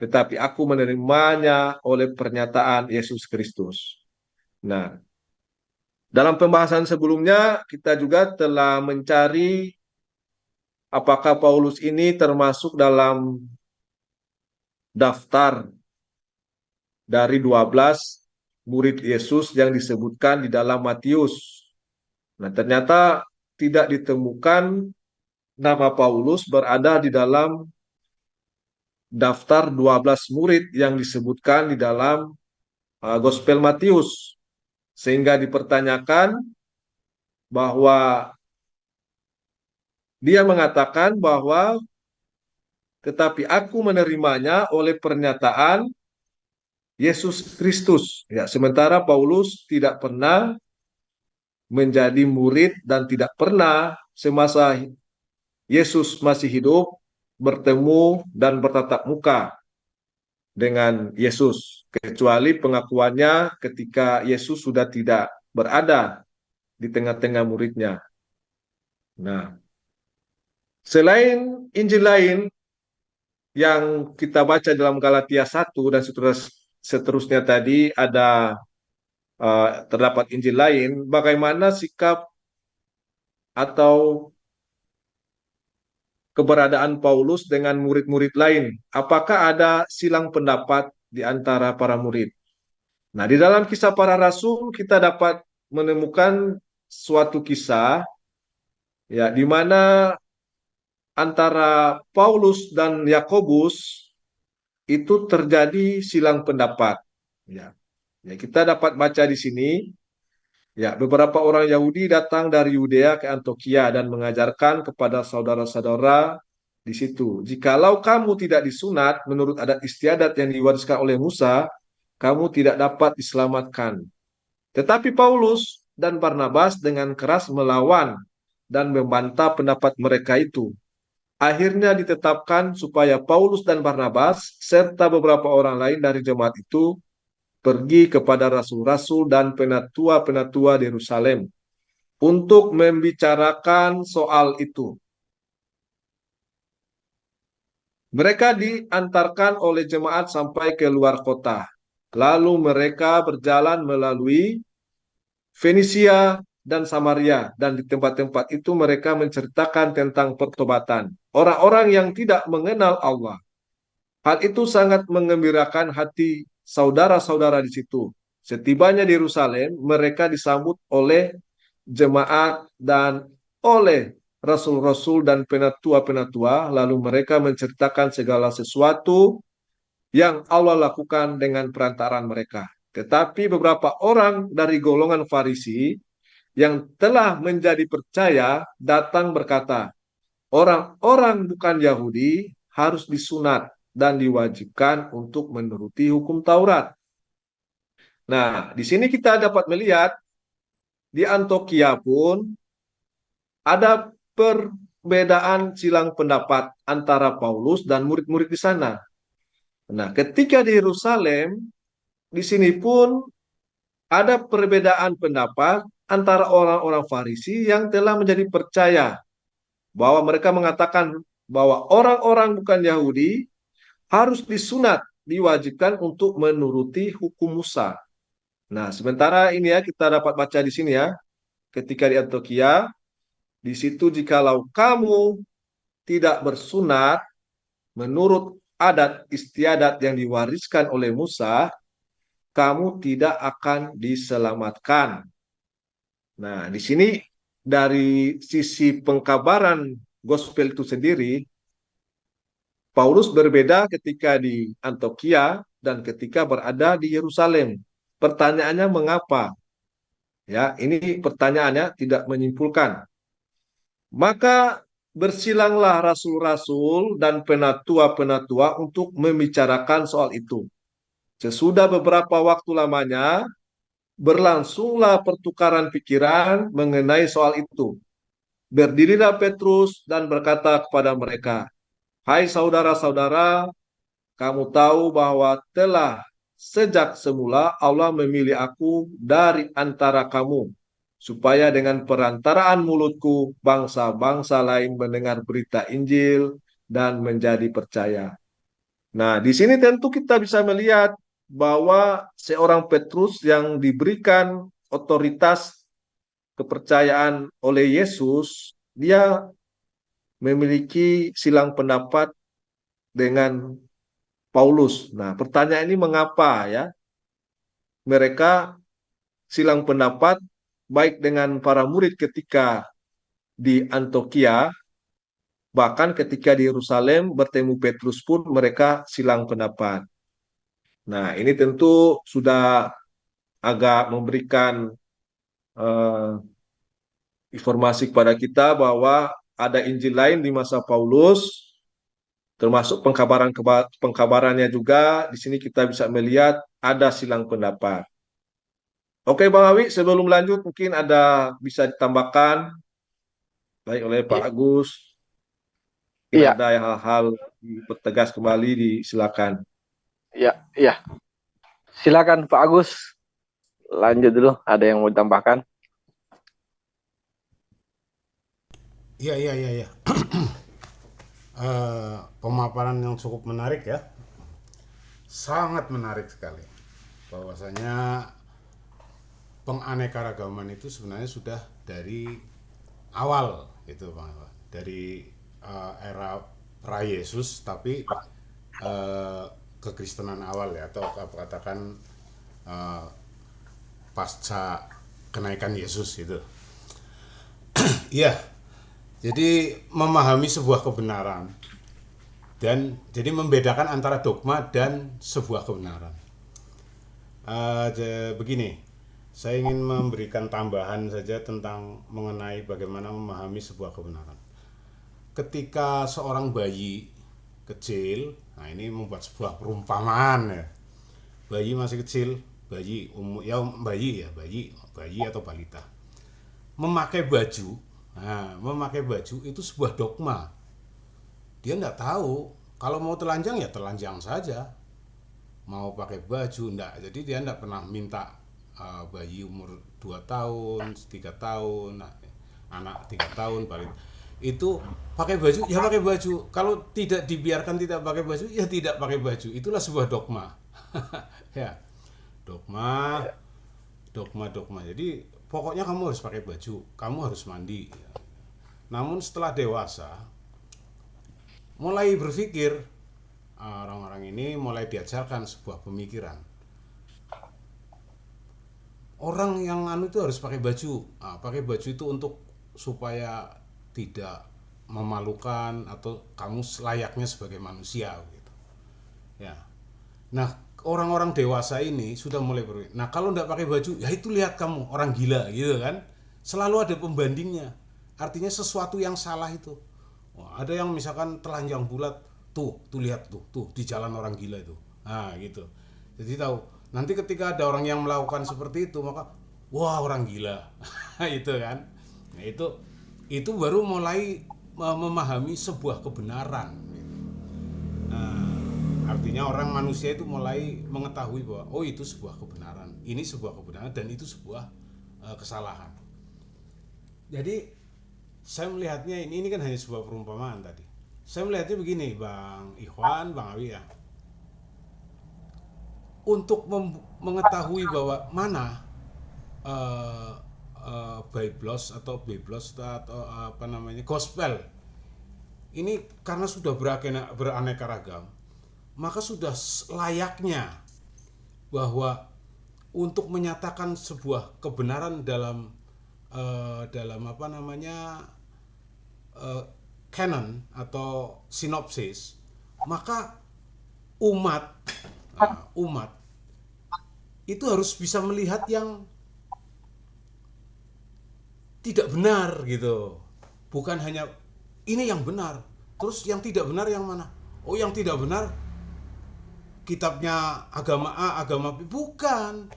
tetapi aku menerimanya oleh pernyataan Yesus Kristus. Nah, dalam pembahasan sebelumnya kita juga telah mencari apakah Paulus ini termasuk dalam daftar dari 12 murid Yesus yang disebutkan di dalam Matius. Nah, ternyata tidak ditemukan nama Paulus berada di dalam daftar 12 murid yang disebutkan di dalam Gospel Matius. Sehingga dipertanyakan bahwa dia mengatakan bahwa tetapi aku menerimanya oleh pernyataan Yesus Kristus. Ya, sementara Paulus tidak pernah menjadi murid dan tidak pernah semasa Yesus masih hidup bertemu dan bertatap muka dengan Yesus, kecuali pengakuannya ketika Yesus sudah tidak berada di tengah-tengah muridnya. Nah, selain Injil lain yang kita baca dalam Galatia 1 dan seterusnya tadi ada terdapat Injil lain, bagaimana sikap atau keberadaan Paulus dengan murid-murid lain? Apakah ada silang pendapat di antara para murid? Nah, di dalam kisah para rasul kita dapat menemukan suatu kisah ya di mana antara Paulus dan Yakobus itu terjadi silang pendapat. Ya, ya kita dapat baca di sini. Ya, beberapa orang Yahudi datang dari Yudea ke Antioquia dan mengajarkan kepada saudara-saudara di situ, jikalau kamu tidak disunat menurut adat istiadat yang diwariskan oleh Musa, kamu tidak dapat diselamatkan. Tetapi Paulus dan Barnabas dengan keras melawan dan membantah pendapat mereka itu. Akhirnya ditetapkan supaya Paulus dan Barnabas serta beberapa orang lain dari jemaat itu pergi kepada rasul-rasul dan penatua-penatua di Yerusalem untuk membicarakan soal itu. Mereka diantarkan oleh jemaat sampai ke luar kota. Lalu mereka berjalan melalui Fenisia dan Samaria, dan di tempat-tempat itu mereka menceritakan tentang pertobatan orang-orang yang tidak mengenal Allah. Hal itu sangat mengembirakan hati saudara-saudara di situ. Setibanya di Yerusalem, mereka disambut oleh jemaat dan oleh rasul-rasul dan penatua-penatua, lalu mereka menceritakan segala sesuatu yang Allah lakukan dengan perantaraan mereka. Tetapi beberapa orang dari golongan Farisi yang telah menjadi percaya datang berkata, orang-orang bukan Yahudi harus disunat dan diwajibkan untuk menuruti hukum Taurat. Nah, di sini kita dapat melihat di Antioquia pun ada perbedaan silang pendapat antara Paulus dan murid-murid di sana. Nah, ketika di Yerusalem, di sini pun ada perbedaan pendapat antara orang-orang Farisi yang telah menjadi percaya bahwa mereka mengatakan bahwa orang-orang bukan Yahudi harus disunat, diwajibkan untuk menuruti hukum Musa. Nah, sementara ini ya kita dapat baca di sini ya, ketika di Antioquia, di situ jikalau kamu tidak bersunat menurut adat istiadat yang diwariskan oleh Musa, kamu tidak akan diselamatkan. Nah, di sini dari sisi pengkabaran gospel itu sendiri, Paulus berbeda ketika di Antioquia dan ketika berada di Yerusalem. pertanyaannya mengapa? Ya, ini pertanyaannya tidak menyimpulkan. Maka bersilanglah rasul-rasul dan penatua-penatua untuk membicarakan soal itu. Sesudah beberapa waktu lamanya, berlangsunglah pertukaran pikiran mengenai soal itu. Berdirilah Petrus dan berkata kepada mereka, "Hai saudara-saudara, kamu tahu bahwa telah sejak semula Allah memilih aku dari antara kamu, supaya dengan perantaraan mulutku bangsa-bangsa lain mendengar berita Injil dan menjadi percaya." Nah, di sini tentu kita bisa melihat bahwa seorang Petrus yang diberikan otoritas kepercayaan oleh Yesus, dia memiliki silang pendapat dengan Paulus. Nah, pertanyaan ini mengapa ya mereka silang pendapat baik dengan para murid ketika di Antioquia, bahkan ketika di Yerusalem bertemu Petrus pun mereka silang pendapat. Nah, ini tentu sudah agak memberikan eh, informasi kepada kita bahwa ada Injil lain di masa Paulus, termasuk pengkabarannya juga. Di sini kita bisa melihat ada silang pendapat. Oke, Bang Awi, sebelum lanjut mungkin ada bisa ditambahkan baik oleh Pak Iya, Agus, mungkin iya, ada hal-hal dipertegas kembali, disilakan. iya, iya. Silakan Pak Agus, lanjut dulu. Ada yang mau ditambahkan? Iya, iya, iya, iya. Pemaparan yang cukup menarik ya, sangat menarik sekali. Bahwasanya penganekaragaman itu sebenarnya sudah dari awal itu, Bang. Dari era pra Yesus, tapi eh, kekristenan awal ya, atau katakan eh, pasca kenaikan Yesus itu. Iya, jadi memahami sebuah kebenaran dan jadi membedakan antara dogma dan sebuah kebenaran. Begini, saya ingin memberikan tambahan saja tentang mengenai bagaimana memahami sebuah kebenaran. Ketika seorang bayi kecil, nah ini membuat sebuah perumpamaan ya. Bayi masih kecil, bayi umur ya bayi atau balita memakai baju. Nah, memakai baju itu sebuah dogma. Dia nggak tahu kalau mau telanjang ya telanjang saja, mau pakai baju enggak. Jadi dia enggak pernah minta bayi umur 2 tahun 3 tahun, nah, anak 3 tahun balik itu pakai baju ya pakai baju, kalau tidak dibiarkan tidak pakai baju ya tidak pakai baju. Itulah sebuah dogma. Ya, dogma, dogma. Jadi pokoknya kamu harus pakai baju, kamu harus mandi. Namun setelah dewasa mulai berpikir, orang-orang ini mulai diajarkan sebuah pemikiran. Orang yang anu itu harus pakai baju. Nah, pakai baju itu untuk supaya tidak memalukan atau kamu layaknya sebagai manusia gitu. Ya. Nah, orang-orang dewasa ini sudah mulai berpikir. Nah, kalau nggak pakai baju, ya itu lihat kamu orang gila gitu kan. Selalu ada pembandingnya. Artinya sesuatu yang salah itu. Wah, ada yang misalkan telanjang bulat, tuh lihat tuh di jalan orang gila itu. Nah, gitu. Jadi tahu. Nanti ketika ada orang yang melakukan seperti itu, maka wah orang gila. Itu kan. Nah, itu baru mulai memahami sebuah kebenaran. Nah, artinya orang manusia itu mulai mengetahui bahwa oh itu sebuah kebenaran, ini sebuah kebenaran dan itu sebuah kesalahan. Jadi saya melihatnya ini kan hanya sebuah perumpamaan tadi. Saya melihatnya begini, Bang Ikhwan, Bang Awi ya. Untuk mengetahui bahwa mana Biblos atau Biblos atau apa namanya gospel ini karena sudah beraneka ragam, maka sudah layaknya bahwa untuk menyatakan sebuah kebenaran dalam apa namanya canon atau sinopsis, maka umat itu harus bisa melihat yang tidak benar gitu. Bukan hanya ini yang benar, terus yang tidak benar yang mana? Oh, yang tidak benar kitabnya agama A, agama B. Bukan.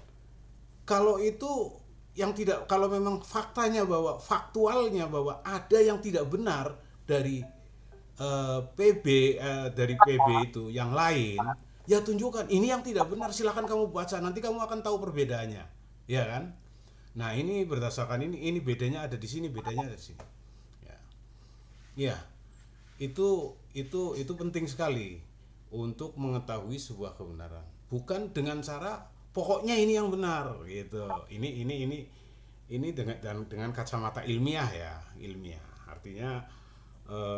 Kalau itu yang tidak, kalau memang faktanya bahwa faktualnya bahwa ada yang tidak benar dari dari PB itu yang lain, ya tunjukkan ini yang tidak benar, silakan kamu baca, nanti kamu akan tahu perbedaannya, ya kan? Nah, ini berdasarkan ini bedanya ada di sini, bedanya ada di sini. Ya. Ya, itu penting sekali untuk mengetahui sebuah kebenaran. Bukan dengan cara pokoknya ini yang benar gitu. Ini dengan kacamata ilmiah ya, ilmiah. Artinya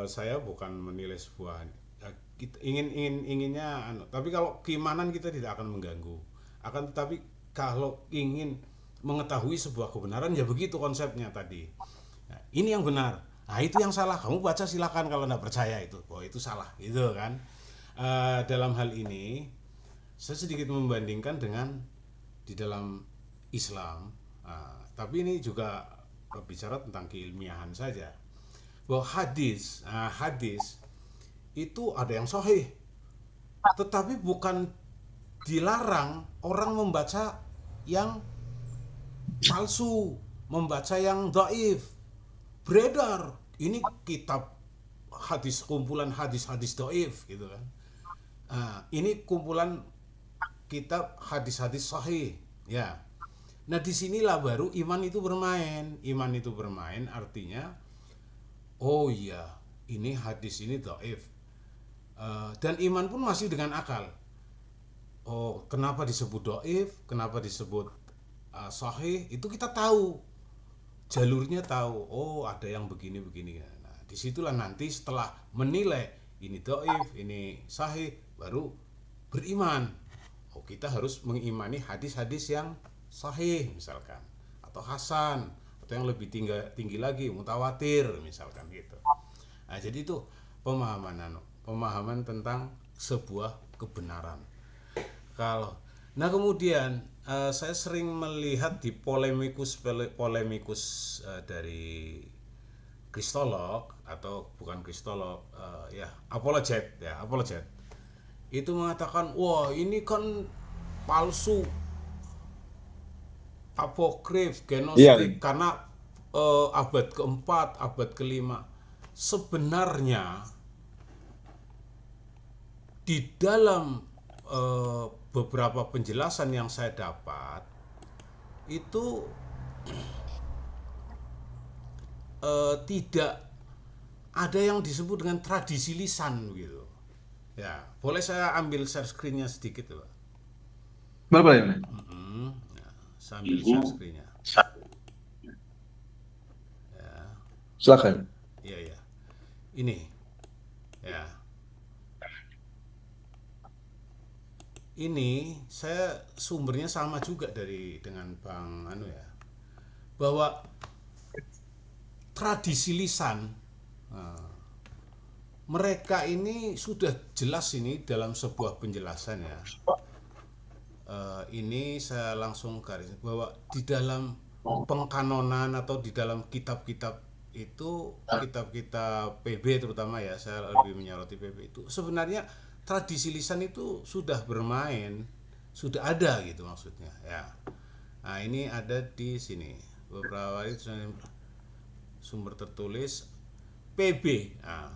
saya bukan menilai sebuah inginnya tapi kalau keimanan kita tidak akan mengganggu. Akan tetapi kalau ingin mengetahui sebuah kebenaran ya begitu konsepnya tadi. Nah, ini yang benar. Nah, itu yang salah. Kamu baca silakan kalau tidak percaya itu. Oh, itu salah, gitu kan. Dalam hal ini saya sedikit membandingkan dengan di dalam Islam. Tapi ini juga bicara tentang keilmiahan saja. Bahwa hadis itu ada yang sahih, tetapi bukan dilarang orang membaca yang palsu, membaca yang dhaif. Beredar ini kitab hadis, kumpulan hadis-hadis dhaif gitu kan. Ini kumpulan kitab hadis-hadis sahih ya. Nah, disinilah baru iman itu bermain. Iman itu bermain artinya, oh iya, ini hadis ini dhaif. Dan iman pun masih dengan akal. Oh, kenapa disebut dhaif? Kenapa disebut sahih? Itu kita tahu. Jalurnya tahu. Oh, ada yang begini-begini. Nah, disitulah nanti setelah menilai ini dhaif, ini sahih, baru beriman. Oh, kita harus mengimani hadis-hadis yang sahih misalkan, atau hasan, atau yang lebih tinggi lagi mutawatir misalkan gitu. Nah, jadi itu pemahaman tentang sebuah kebenaran. Nah kemudian saya sering melihat di polemikus dari kristolog atau bukan kristolog, apologet itu mengatakan, wah ini kan palsu, apokrif, gnostik, karena abad keempat, abad kelima. Sebenarnya di dalam beberapa penjelasan yang saya dapat itu tidak ada yang disebut dengan tradisi lisan gitu. Ya, boleh saya ambil share screen-nya sedikit, Pak? Boleh. Ya, saya ambil share screen-nya. Ya. Silakan. Iya. Ini. Ya. Ini saya sumbernya sama juga dengan Bang bahwa tradisi lisan mereka ini sudah jelas ini dalam sebuah penjelasan ya. Ini saya langsung garis bahwa di dalam pengkanonan atau di dalam kitab-kitab itu, kitab-kitab PB terutama ya, saya lebih menyoroti PB itu, sebenarnya tradisi lisan itu sudah bermain, sudah ada gitu maksudnya ya. Nah, ini ada di sini beberapa sumber tertulis PB. Nah,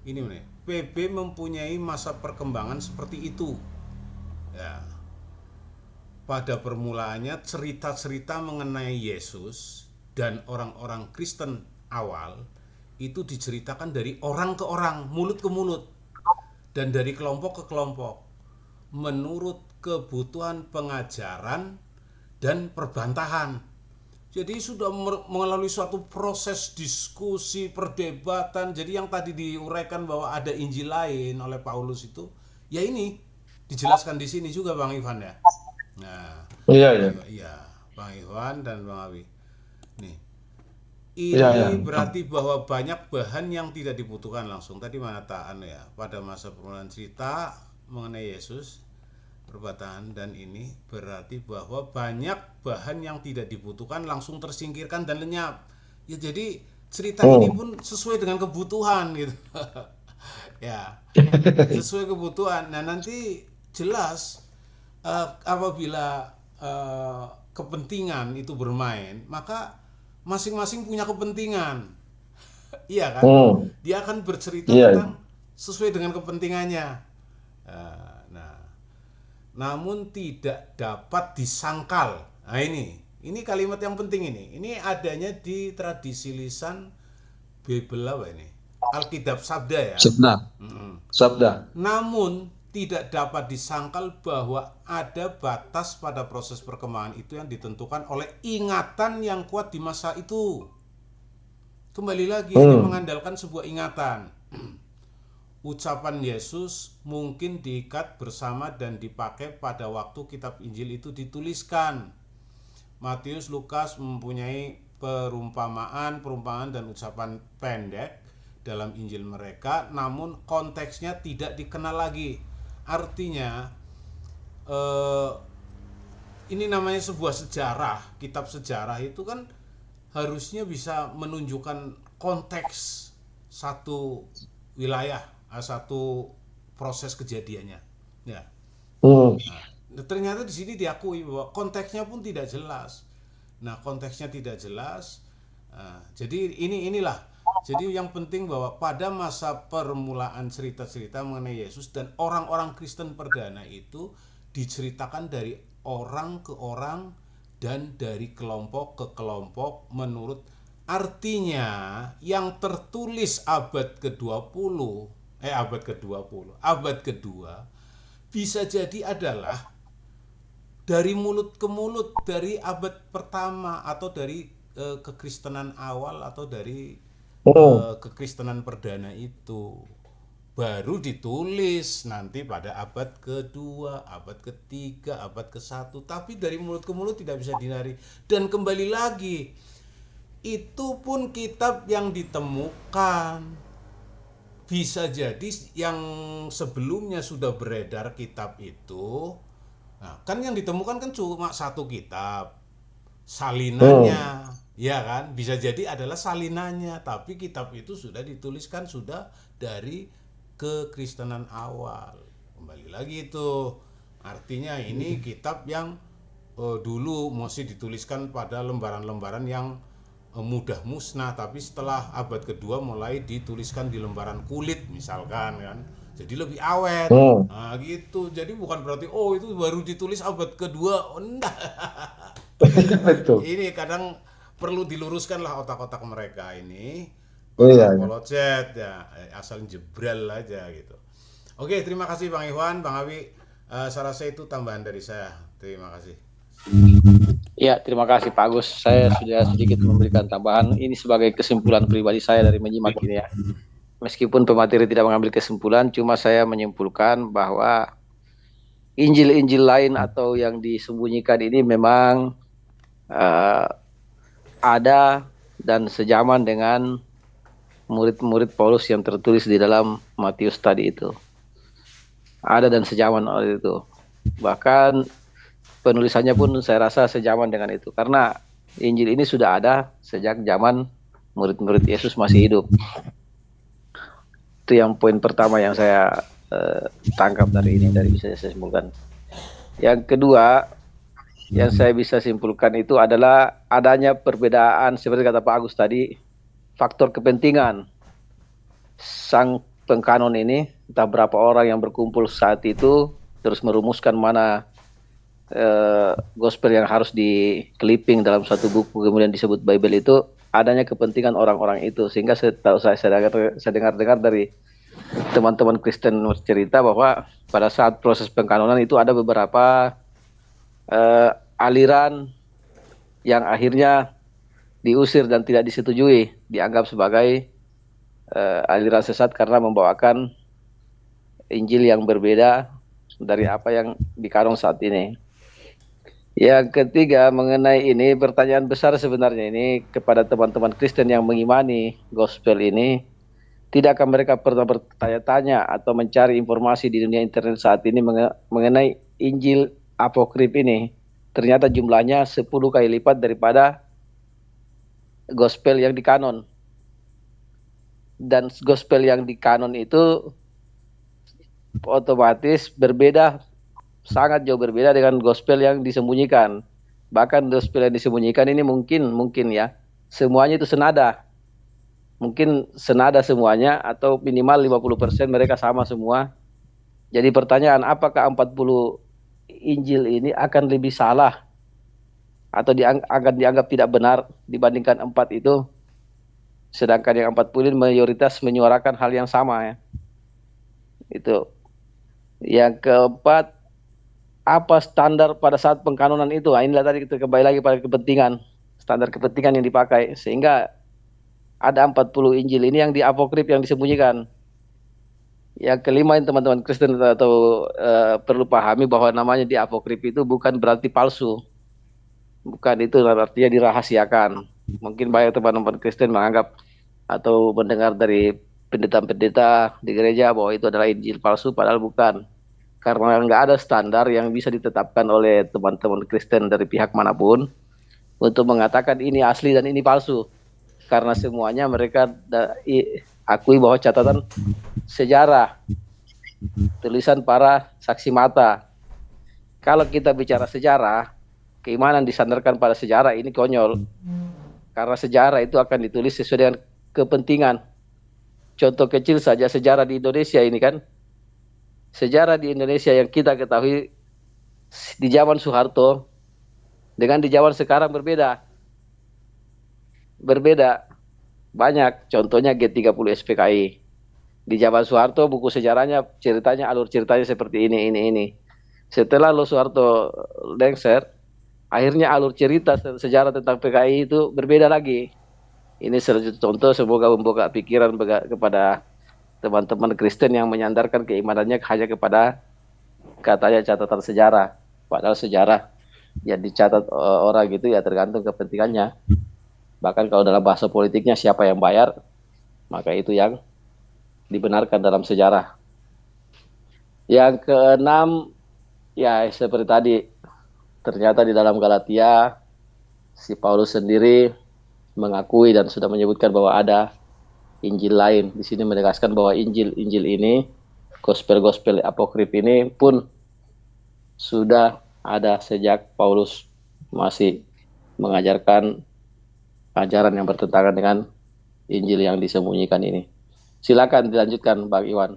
ini nih, PB mempunyai masa perkembangan seperti itu ya. Pada permulaannya cerita-cerita mengenai Yesus dan orang-orang Kristen awal itu diceritakan dari orang ke orang, mulut ke mulut, dan dari kelompok ke kelompok menurut kebutuhan pengajaran dan perbantahan. Jadi sudah melalui suatu proses diskusi, perdebatan. Jadi yang tadi diuraikan bahwa ada Injil lain oleh Paulus itu, ya ini dijelaskan di sini juga Bang Ivan ya. Nah, iya, Bang Ivan dan Bang Awi. Nih, ini berarti bahwa banyak bahan yang tidak dibutuhkan langsung. Tadi mana ya, pada masa permulaan cerita mengenai Yesus perbuatan, dan ini berarti bahwa banyak bahan yang tidak dibutuhkan langsung tersingkirkan dan lenyap. Ya jadi cerita ini pun sesuai dengan kebutuhan gitu. Ya, sesuai kebutuhan. Nah, nanti jelas apabila kepentingan itu bermain, maka masing-masing punya kepentingan. Iya kan? Dia akan bercerita Iya. tentang sesuai dengan kepentingannya. Nah, namun tidak dapat disangkal. Nah, ini kalimat yang penting ini. Ini adanya di tradisi lisan Bible apa ini? Alkitab Sabda ya. Sabda. Sabda. Namun tidak dapat disangkal bahwa ada batas pada proses perkembangan itu yang ditentukan oleh ingatan yang kuat di masa itu. Kembali lagi hanya mengandalkan sebuah ingatan. Ucapan Yesus mungkin diikat bersama dan dipakai pada waktu kitab Injil itu dituliskan. Matius, Lukas mempunyai perumpamaan dan ucapan pendek dalam Injil mereka, namun konteksnya tidak dikenal lagi. Artinya ini namanya sebuah sejarah. Kitab sejarah itu kan harusnya bisa menunjukkan konteks satu wilayah, satu proses kejadiannya. Ya. Nah, ternyata di sini diakui bahwa konteksnya pun tidak jelas. Nah, konteksnya tidak jelas. Jadi inilah. Jadi yang penting bahwa pada masa permulaan cerita-cerita mengenai Yesus dan orang-orang Kristen perdana itu diceritakan dari orang ke orang dan dari kelompok ke kelompok menurut artinya yang tertulis abad kedua bisa jadi adalah dari mulut ke mulut dari abad pertama atau dari kekristenan awal atau dari kekristenan perdana itu baru ditulis nanti pada abad kedua, abad ketiga, abad ke-1, tapi dari mulut ke mulut tidak bisa dihindari. Dan kembali lagi, itu pun kitab yang ditemukan. Bisa jadi yang sebelumnya sudah beredar kitab itu, nah, kan yang ditemukan kan cuma satu kitab, salinannya, ya kan? Bisa jadi adalah salinannya, tapi kitab itu sudah dituliskan sudah dari kekristenan awal. Kembali lagi itu, artinya ini kitab yang dulu masih dituliskan pada lembaran-lembaran yang mudah musnah, tapi setelah abad kedua mulai dituliskan di lembaran kulit misalkan kan, jadi lebih awet. Nah gitu, jadi bukan berarti itu baru ditulis abad kedua, enggak. Ini kadang perlu diluruskan lah otak-otak mereka ini, para apologet ya, asal jebral aja gitu. Oke, terima kasih Bang Iwan, Bang Awi. Saya rasa itu tambahan dari saya. Terima kasih. Ya, terima kasih Pak Agus. Saya sudah sedikit memberikan tambahan. Ini sebagai kesimpulan pribadi saya dari menyimak ini ya. Meskipun pemateri tidak mengambil kesimpulan, cuma saya menyimpulkan bahwa Injil-Injil lain atau yang disembunyikan ini memang ada dan sejaman dengan murid-murid Paulus yang tertulis di dalam Matius tadi itu. Ada dan sejaman oleh itu. Bahkan penulisannya pun saya rasa sejaman dengan itu. Karena Injil ini sudah ada sejak zaman murid-murid Yesus masih hidup. Itu yang poin pertama yang saya tangkap dari ini, dari bisa saya simpulkan. Yang kedua, yang saya bisa simpulkan itu adalah adanya perbedaan, seperti kata Pak Agus tadi, faktor kepentingan. Sang pengkanon ini, entah berapa orang yang berkumpul saat itu, terus merumuskan mana gospel yang harus di-clipping dalam satu buku, kemudian disebut Bible itu, adanya kepentingan orang-orang itu. Sehingga setahu saya dengar dari teman-teman Kristen cerita bahwa pada saat proses pengkanonan itu ada beberapa aliran yang akhirnya diusir dan tidak disetujui, dianggap sebagai aliran sesat karena membawakan Injil yang berbeda dari apa yang dikanon saat ini. Yang ketiga, mengenai ini, pertanyaan besar sebenarnya ini kepada teman-teman Kristen yang mengimani gospel ini, tidakkah mereka pernah bertanya-tanya atau mencari informasi di dunia internet saat ini mengenai Injil apokrif ini ternyata jumlahnya 10 kali lipat daripada gospel yang di kanon. Dan gospel yang di kanon itu otomatis berbeda, sangat jauh berbeda dengan gospel yang disembunyikan. Bahkan gospel yang disembunyikan ini mungkin ya, semuanya itu senada. Mungkin senada semuanya atau minimal 50% mereka sama semua. Jadi pertanyaan, apakah 40 Injil ini akan lebih salah atau akan dianggap tidak benar dibandingkan 4 itu? Sedangkan yang 40 mayoritas menyuarakan hal yang sama ya. Itu. Yang keempat, apa standar pada saat pengkanonan itu? Nah, inilah tadi kita kembali lagi pada kepentingan, standar kepentingan yang dipakai, sehingga ada 40 Injil ini yang di apokrif, yang disembunyikan. Yang kelima, yang teman-teman Kristen atau perlu pahami bahwa namanya di apokrif itu bukan berarti palsu, bukan, itu artinya dirahasiakan. Mungkin banyak teman-teman Kristen menganggap atau mendengar dari pendeta-pendeta di gereja bahwa itu adalah Injil palsu, padahal bukan. Karena nggak ada standar yang bisa ditetapkan oleh teman-teman Kristen dari pihak manapun untuk mengatakan ini asli dan ini palsu. Karena semuanya mereka akui bahwa catatan sejarah, tulisan para saksi mata. Kalau kita bicara sejarah, keimanan disandarkan pada sejarah ini konyol. Karena sejarah itu akan ditulis sesuai dengan kepentingan. Contoh kecil saja sejarah di Indonesia ini kan. Sejarah di Indonesia yang kita ketahui di zaman Soeharto dengan di zaman sekarang berbeda. Berbeda. Banyak. Contohnya G30 SPKI. Di zaman Soeharto buku sejarahnya ceritanya, alur ceritanya seperti ini. Setelah Soeharto lengser, akhirnya alur cerita sejarah tentang PKI itu berbeda lagi. Ini salah satu contoh, semoga membuka pikiran kepada teman-teman Kristen yang menyandarkan keimanannya hanya kepada katanya catatan sejarah. Padahal sejarah yang dicatat orang gitu ya tergantung kepentingannya. Bahkan kalau dalam bahasa politiknya siapa yang bayar, maka itu yang dibenarkan dalam sejarah. Yang keenam, ya seperti tadi, ternyata di dalam Galatia, si Paulus sendiri mengakui dan sudah menyebutkan bahwa ada Injil lain. Di sini menegaskan bahwa Injil ini, gospel apokrif ini pun sudah ada sejak Paulus masih mengajarkan ajaran yang bertentangan dengan Injil yang disembunyikan ini. Silakan dilanjutkan, Bang Iwan.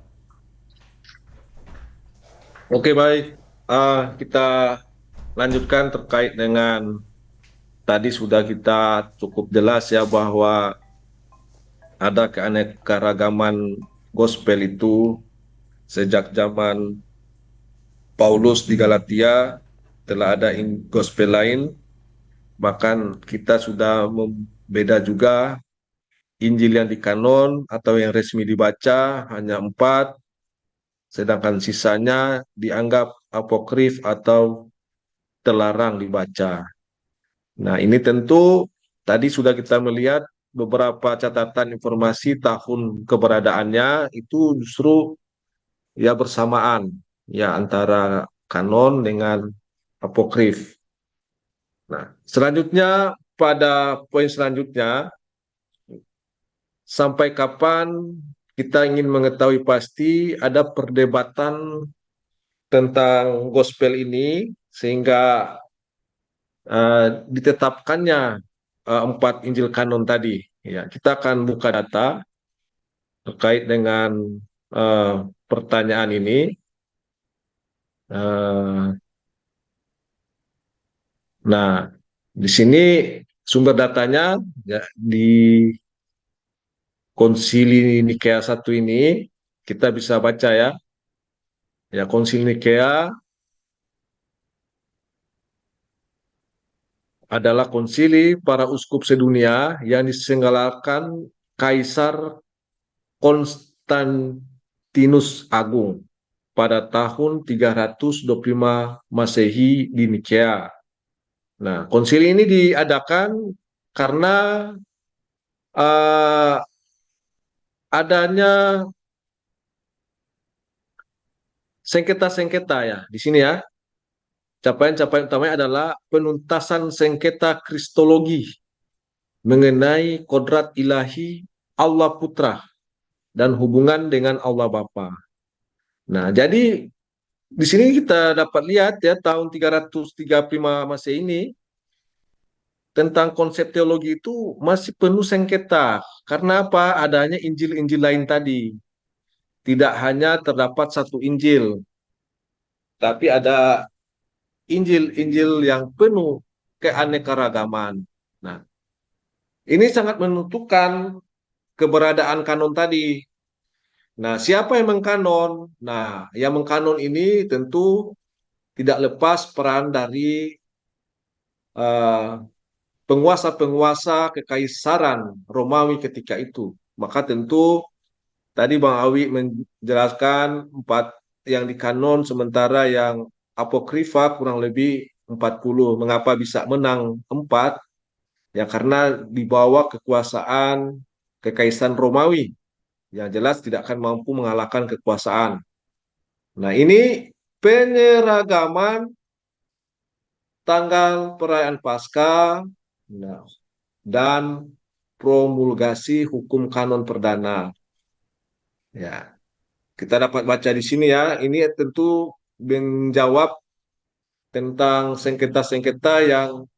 Oke, baik. Kita lanjutkan terkait dengan tadi sudah kita cukup jelas ya bahwa ada keanekaragaman gospel itu sejak zaman Paulus di Galatia telah ada gospel lain, bahkan kita sudah membeda juga Injil yang dikanon atau yang resmi dibaca hanya 4, sedangkan sisanya dianggap apokrif atau terlarang dibaca. Nah, ini tentu tadi sudah kita melihat beberapa catatan informasi tahun keberadaannya itu justru ya bersamaan ya antara kanon dengan apokrif. Nah, selanjutnya pada poin selanjutnya, sampai kapan kita ingin mengetahui pasti ada perdebatan tentang gospel ini sehingga ditetapkannya 4 Injil kanon tadi. Ya, kita akan buka data terkait dengan pertanyaan ini. Nah, di sini sumber datanya ya, di Konsili Nikea 1 ini kita bisa baca ya. Ya, Konsili Nikea adalah konsili para uskup sedunia yang diselenggarakan Kaisar Konstantinus Agung pada tahun 325 Masehi di Nikea. Nah, konsili ini diadakan karena adanya sengketa-sengketa ya di sini ya capaian-capaian utamanya adalah penuntasan sengketa kristologi mengenai kodrat ilahi Allah Putra dan hubungan dengan Allah Bapa. Nah, jadi di sini kita dapat lihat ya tahun 335 Masehi ini tentang konsep teologi itu masih penuh sengketa. Karena apa? Adanya Injil-Injil lain tadi. Tidak hanya terdapat satu Injil, tapi ada Injil-Injil yang penuh keanekaragaman. Nah, ini sangat menentukan keberadaan kanon tadi. Nah, siapa yang mengkanon? Nah, yang mengkanon ini tentu tidak lepas peran dari eh, penguasa-penguasa kekaisaran Romawi ketika itu. Maka tentu tadi Bang Awi menjelaskan 4 yang dikanon, sementara yang apokrifa kurang lebih 40. Mengapa bisa menang 4? Ya karena di bawah kekuasaan kekaisaran Romawi. Yang jelas tidak akan mampu mengalahkan kekuasaan. Nah, ini penyeragaman tanggal perayaan Paskah, nah, dan promulgasi hukum kanon perdana. Ya, kita dapat baca di sini ya. Ini tentu menjawab tentang sengketa-sengketa yang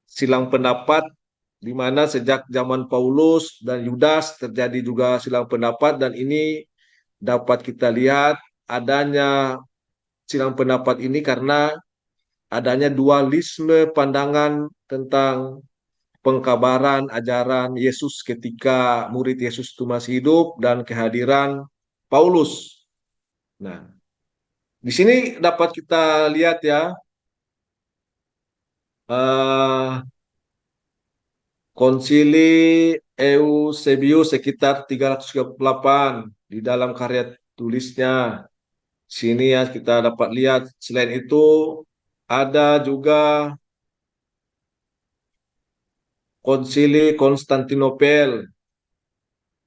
silang pendapat di mana sejak zaman Paulus dan Yudas terjadi juga silang pendapat, dan ini dapat kita lihat adanya silang pendapat ini karena adanya dualisme pandangan tentang pengkabaran ajaran Yesus ketika murid Yesus itu masih hidup dan kehadiran Paulus. Nah, di sini dapat kita lihat ya, eh, Konsili Eusebius sekitar 338 di dalam karya tulisnya. Sini ya kita dapat lihat. Selain itu ada juga Konsili Konstantinopel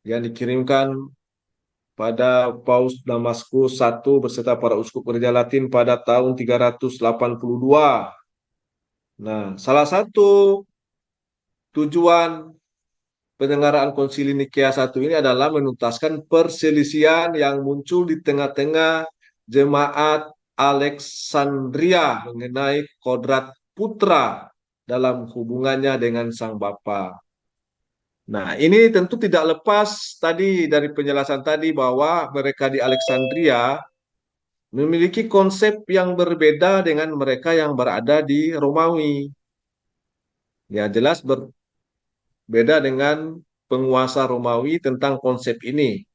yang dikirimkan pada Paus Damaskus I beserta para uskup gereja Latin pada tahun 382. Nah, salah satu tujuan penyelenggaraan Konsili Nikea I ini adalah menuntaskan perselisihan yang muncul di tengah-tengah jemaat Alexandria mengenai kodrat putra dalam hubungannya dengan Sang Bapa. Nah, ini tentu tidak lepas tadi dari penjelasan tadi bahwa mereka di Alexandria memiliki konsep yang berbeda dengan mereka yang berada di Romawi. Ya, jelas berbeda dengan penguasa Romawi tentang konsep ini.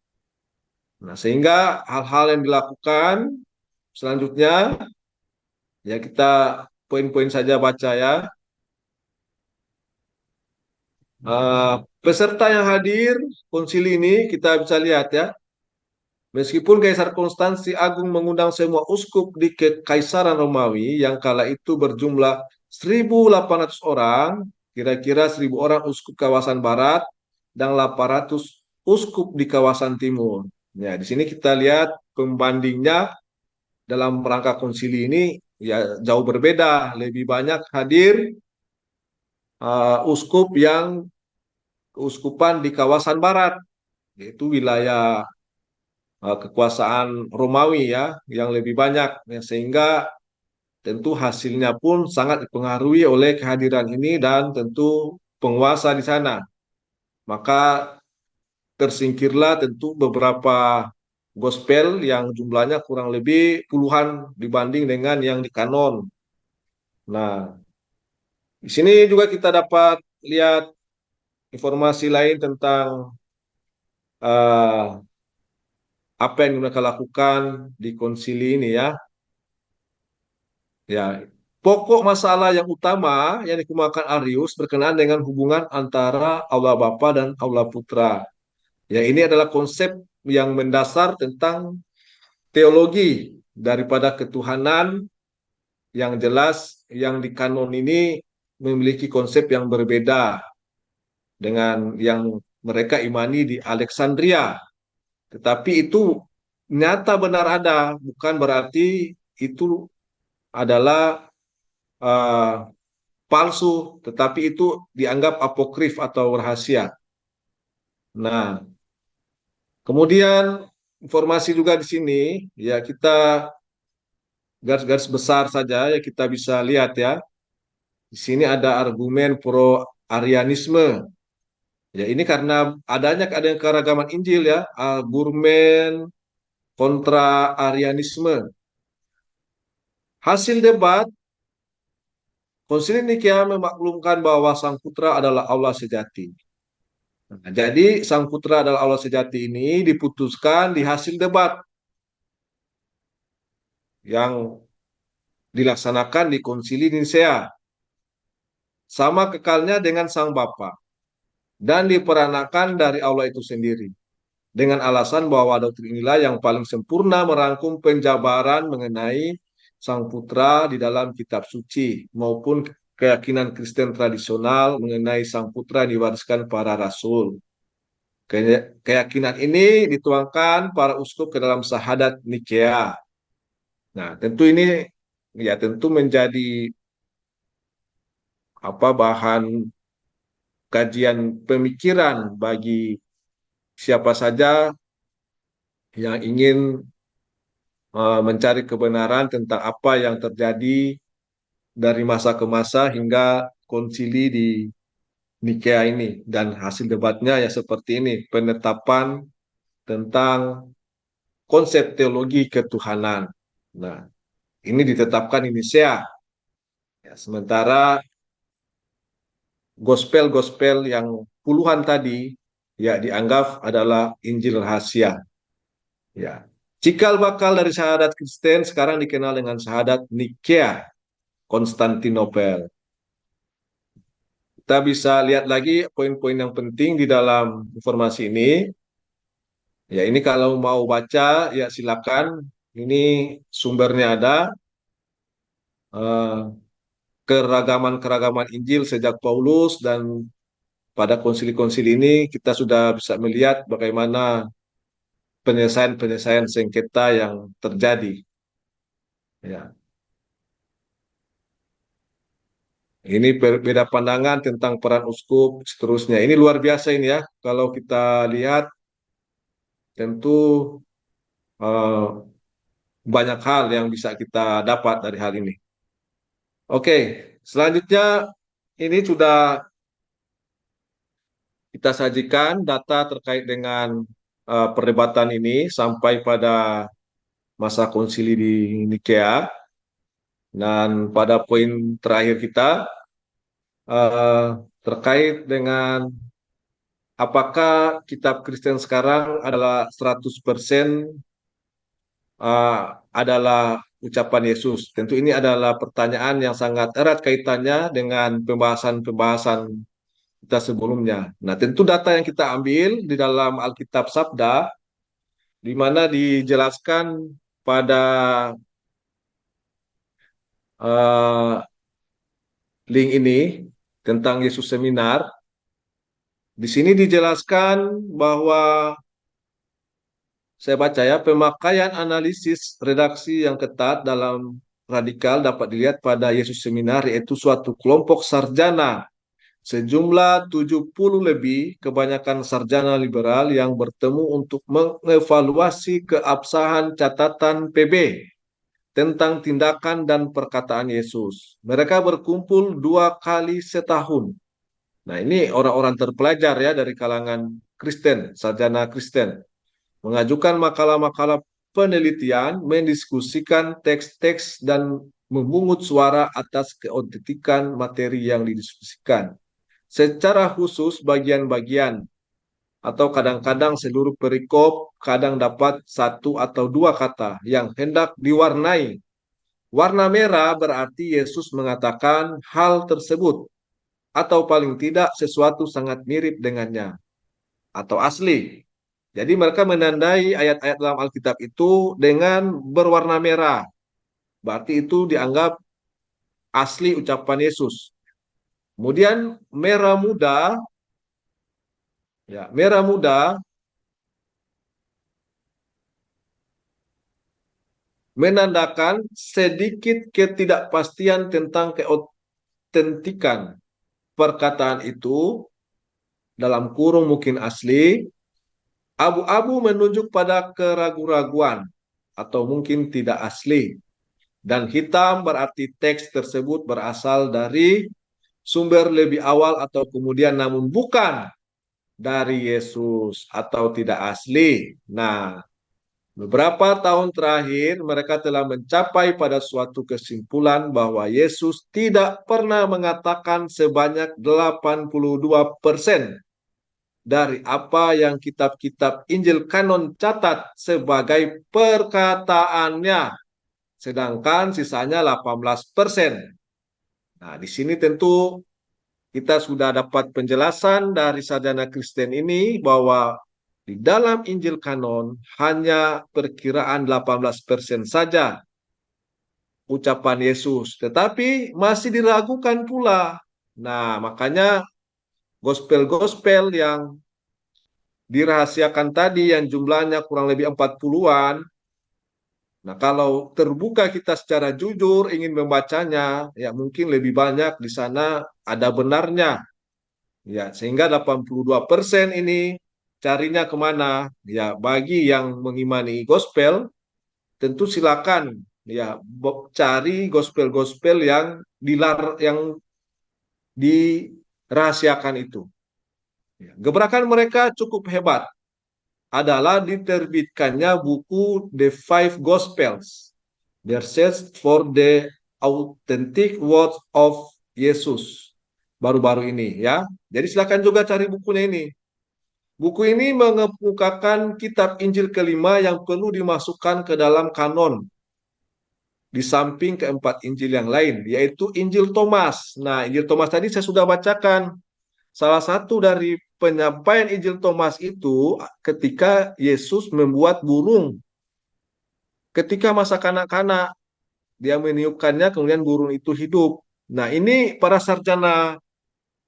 Nah, sehingga hal-hal yang dilakukan selanjutnya, ya kita poin-poin saja baca ya. Peserta yang hadir konsili ini kita bisa lihat ya. Meskipun Kaisar Konstansi Agung mengundang semua uskup di Kekaisaran Romawi yang kala itu berjumlah 1.800 orang, kira-kira 1.000 orang uskup kawasan barat dan 800 uskup di kawasan timur. Ya, di sini kita lihat pembandingnya dalam rangka konsili ini ya jauh berbeda, lebih banyak hadir uskup yang keuskupan di kawasan barat, yaitu wilayah kekuasaan Romawi ya yang lebih banyak ya, sehingga tentu hasilnya pun sangat dipengaruhi oleh kehadiran ini dan tentu penguasa di sana. Maka tersingkirlah tentu beberapa gospel yang jumlahnya kurang lebih puluhan dibanding dengan yang di kanon. Nah, di sini juga kita dapat lihat informasi lain tentang uh, apa yang mereka lakukan di konsili ini ya. Ya, pokok masalah yang utama yang dikemukakan Arius berkenaan dengan hubungan antara Allah Bapa dan Allah Putra. Ya, ini adalah konsep yang mendasar tentang teologi daripada ketuhanan yang jelas yang di kanon ini memiliki konsep yang berbeda dengan yang mereka imani di Alexandria. Tetapi itu nyata benar ada, bukan berarti itu adalah eh, palsu, tetapi itu dianggap apokrif atau rahasia. Nah, kemudian informasi juga di sini, ya kita garis-garis besar saja ya kita bisa lihat ya. Di sini ada argumen pro Arianisme. Ya ini karena ada keragaman Injil ya, argumen kontra Arianisme. Hasil debat, Konsili Nikea memaklumkan bahwa Sang Putra adalah Allah sejati. Nah, jadi Sang Putra adalah Allah sejati ini diputuskan di hasil debat yang dilaksanakan di Konsili Nisea. Sama kekalnya dengan Sang Bapa dan diperanakan dari Allah itu sendiri. Dengan alasan bahwa doktrin inilah yang paling sempurna merangkum penjabaran mengenai Sang Putra di dalam kitab suci maupun keyakinan Kristen tradisional mengenai Sang Putra yang diwariskan para rasul. Keyakinan ini dituangkan para uskup ke dalam Syahadat Nikea. Nah, tentu ini ya tentu menjadi bahan kajian pemikiran bagi siapa saja yang ingin mencari kebenaran tentang apa yang terjadi dari masa ke masa hingga konsili di Nikea ini, dan hasil debatnya ya seperti ini, penetapan tentang konsep teologi ketuhanan. Nah, ini ditetapkan di Nicea. Ya, sementara gospel-gospel yang puluhan tadi ya dianggap adalah Injil rahasia. Ya. Cikal bakal dari syahadat Kristen sekarang dikenal dengan syahadat Nikea, Konstantinopel. Kita bisa lihat lagi poin-poin yang penting di dalam informasi ini. Ya, ini kalau mau baca ya silakan. Ini sumbernya ada. Eh, keragaman-keragaman Injil sejak Paulus, dan pada konsili-konsili ini kita sudah bisa melihat bagaimana penyelesaian-penyelesaian sengketa yang terjadi. Ya. Ini beda pandangan tentang peran uskup, seterusnya. Ini luar biasa ini ya. Kalau kita lihat, tentu eh, banyak hal yang bisa kita dapat dari hal ini. Oke, selanjutnya ini sudah kita sajikan data terkait dengan perdebatan ini sampai pada masa konsili di Nikea. Dan pada poin terakhir kita eh, terkait dengan apakah kitab Kristen sekarang adalah 100% adalah ucapan Yesus. Tentu ini adalah pertanyaan yang sangat erat kaitannya dengan pembahasan-pembahasan kita sebelumnya. Nah, tentu data yang kita ambil di dalam Alkitab Sabda, di mana dijelaskan pada uh, link ini tentang Yesus Seminar. Di sini dijelaskan bahwa saya baca ya, pemakaian analisis redaksi yang ketat dalam radikal dapat dilihat pada Yesus Seminar, yaitu suatu kelompok sarjana sejumlah 70 lebih, kebanyakan sarjana liberal yang bertemu untuk mengevaluasi keabsahan catatan PB tentang tindakan dan perkataan Yesus. Mereka berkumpul 2 kali setahun. Nah, ini orang-orang terpelajar ya dari kalangan Kristen, sarjana Kristen, mengajukan makalah-makalah penelitian, mendiskusikan teks-teks, dan memungut suara atas keotentikan materi yang didiskusikan. Secara khusus bagian-bagian atau kadang-kadang seluruh perikop, kadang dapat 1 atau 2 kata yang hendak diwarnai. Warna merah berarti Yesus mengatakan hal tersebut, atau paling tidak sesuatu sangat mirip dengannya, atau asli. Jadi mereka menandai ayat-ayat dalam Alkitab itu dengan berwarna merah. Berarti itu dianggap asli ucapan Yesus. Kemudian merah muda, ya merah muda menandakan sedikit ketidakpastian tentang keautentikan perkataan itu, dalam kurung mungkin asli. Abu-abu menunjuk pada keraguan-raguan atau mungkin tidak asli. Dan hitam berarti teks tersebut berasal dari sumber lebih awal atau kemudian namun bukan dari Yesus atau tidak asli. Nah, beberapa tahun terakhir mereka telah mencapai pada suatu kesimpulan bahwa Yesus tidak pernah mengatakan sebanyak 82% dari apa yang kitab-kitab Injil kanon catat sebagai perkataannya, sedangkan sisanya 18%. Nah, di sini tentu kita sudah dapat penjelasan dari sarjana Kristen ini bahwa di dalam Injil kanon hanya perkiraan 18% saja ucapan Yesus, tetapi masih diragukan pula. Nah, makanya gospel-gospel yang dirahasiakan tadi yang jumlahnya kurang lebih 40-an. Nah, kalau terbuka kita secara jujur ingin membacanya, ya mungkin lebih banyak di sana ada benarnya. Ya, sehingga 82% ini carinya kemana? Ya, bagi yang mengimani gospel, tentu silakan ya cari gospel-gospel yang dirahasiakan itu. Ya, gebrakan mereka cukup hebat adalah diterbitkannya buku The Five Gospels, Their Search for the Authentic Words of Jesus, baru-baru ini ya. Jadi silakan juga cari bukunya ini. Buku ini mengemukakan kitab Injil kelima yang perlu dimasukkan ke dalam kanon di samping keempat Injil yang lain, yaitu Injil Thomas. Nah, Injil Thomas tadi saya sudah bacakan. Salah satu dari penyampaian Injil Thomas itu ketika Yesus membuat burung. Ketika masa kanak-kanak, dia meniupkannya, kemudian burung itu hidup. Nah, ini para sarjana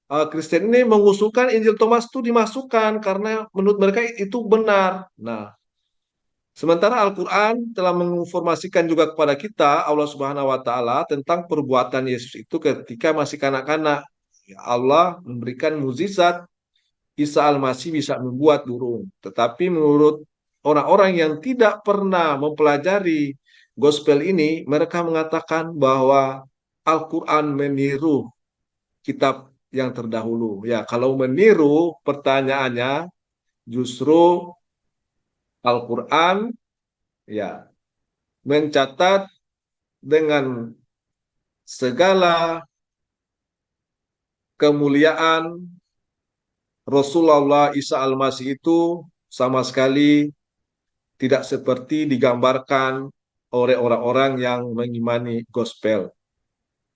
Kristen ini mengusulkan Injil Thomas itu dimasukkan karena menurut mereka itu benar. Nah, sementara Al-Quran telah menginformasikan juga kepada kita, Allah Subhanahu wa Ta'ala, tentang perbuatan Yesus itu ketika masih kanak-kanak. Allah memberikan mukjizat Isa Al-Masih bisa membuat burung. Tetapi menurut orang-orang yang tidak pernah mempelajari gospel ini, mereka mengatakan bahwa Al-Quran meniru kitab yang terdahulu. Ya, kalau meniru, pertanyaannya justru Al-Quran ya mencatat dengan segala kemuliaan Rasulullah Isa Al-Masih itu sama sekali tidak seperti digambarkan oleh orang-orang yang mengimani gospel.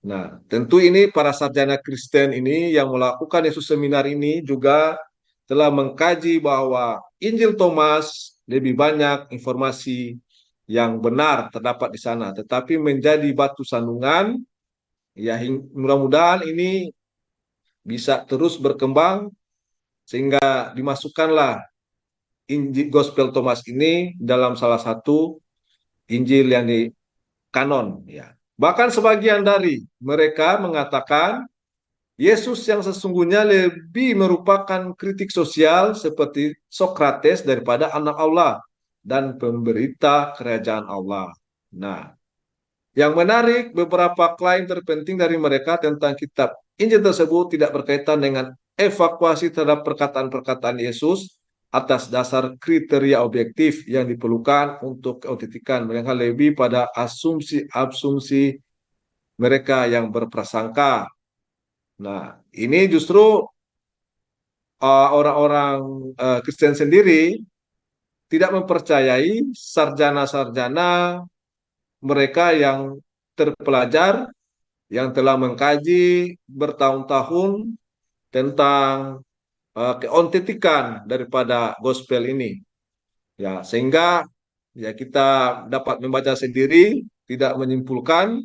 Nah, tentu ini para sarjana Kristen ini yang melakukan Yesus Seminar ini juga telah mengkaji bahwa Injil Thomas lebih banyak informasi yang benar terdapat di sana, tetapi menjadi batu sandungan. Ya, mudah-mudahan ini bisa terus berkembang sehingga dimasukkanlah Injil Gospel Thomas ini dalam salah satu Injil yang di kanon. Ya. Bahkan sebagian dari mereka mengatakan Yesus yang sesungguhnya lebih merupakan kritik sosial seperti Sokrates daripada anak Allah dan pemberita kerajaan Allah. Nah, yang menarik, beberapa klaim terpenting dari mereka tentang kitab Injil tersebut tidak berkaitan dengan evakuasi terhadap perkataan-perkataan Yesus atas dasar kriteria objektif yang diperlukan untuk keautentikan. Mereka lebih pada asumsi-asumsi mereka yang berprasangka. Nah, ini justru orang-orang Kristen sendiri tidak mempercayai sarjana-sarjana mereka yang terpelajar, yang telah mengkaji bertahun-tahun tentang keautentikan daripada gospel ini. Ya, sehingga ya kita dapat membaca sendiri, tidak menyimpulkan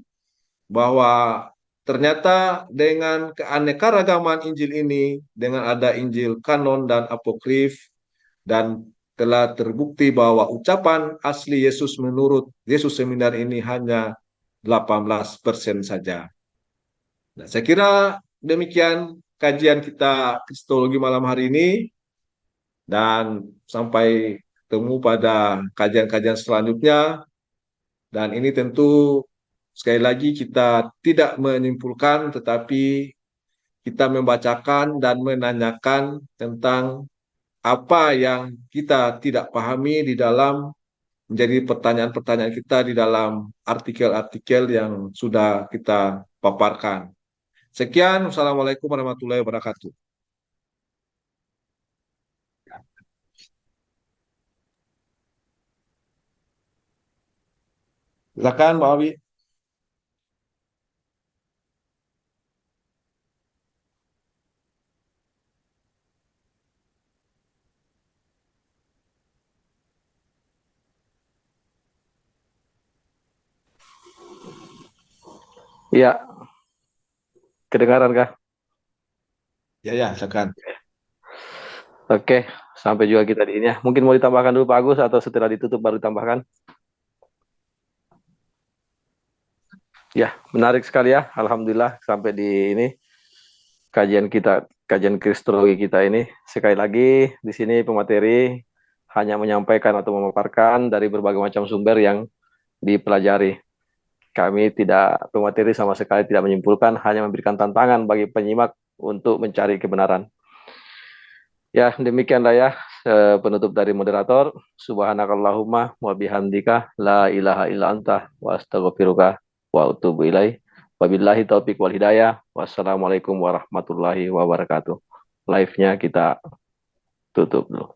bahwa ternyata dengan keanekaragaman Injil ini, dengan ada Injil kanon dan apokrif dan telah terbukti bahwa ucapan asli Yesus menurut Yesus Seminar ini hanya 18% saja. Nah, saya kira demikian kajian kita Kristologi malam hari ini, dan sampai ketemu pada kajian-kajian selanjutnya. Dan ini tentu sekali lagi kita tidak menyimpulkan, tetapi kita membacakan dan menanyakan tentang apa yang kita tidak pahami di dalam menjadi pertanyaan-pertanyaan kita di dalam artikel-artikel yang sudah kita paparkan. Sekian, wassalamualaikum warahmatullahi wabarakatuh. Silakan, Pak Awi. Ya, kedengaran kah? Ya, silakan. Oke, sampai juga kita di ini ya. Mungkin mau ditambahkan dulu Pak Agus atau setelah ditutup baru ditambahkan? Ya, menarik sekali ya. Alhamdulillah sampai di ini kajian kita, kajian kristologi kita ini. Sekali lagi di sini pemateri hanya menyampaikan atau memaparkan dari berbagai macam sumber yang dipelajari. Kami tidak, pemateri sama sekali tidak menyimpulkan, hanya memberikan tantangan bagi penyimak untuk mencari kebenaran. Ya, demikianlah ya penutup dari moderator. Subhanakallahumma wa bihamdika la ilaha illa anta wa astaghfiruka wa atubu ilaih. Wabillahi taufiq wal hidayah. Wassalamualaikum warahmatullahi wabarakatuh. Live-nya kita tutup dulu.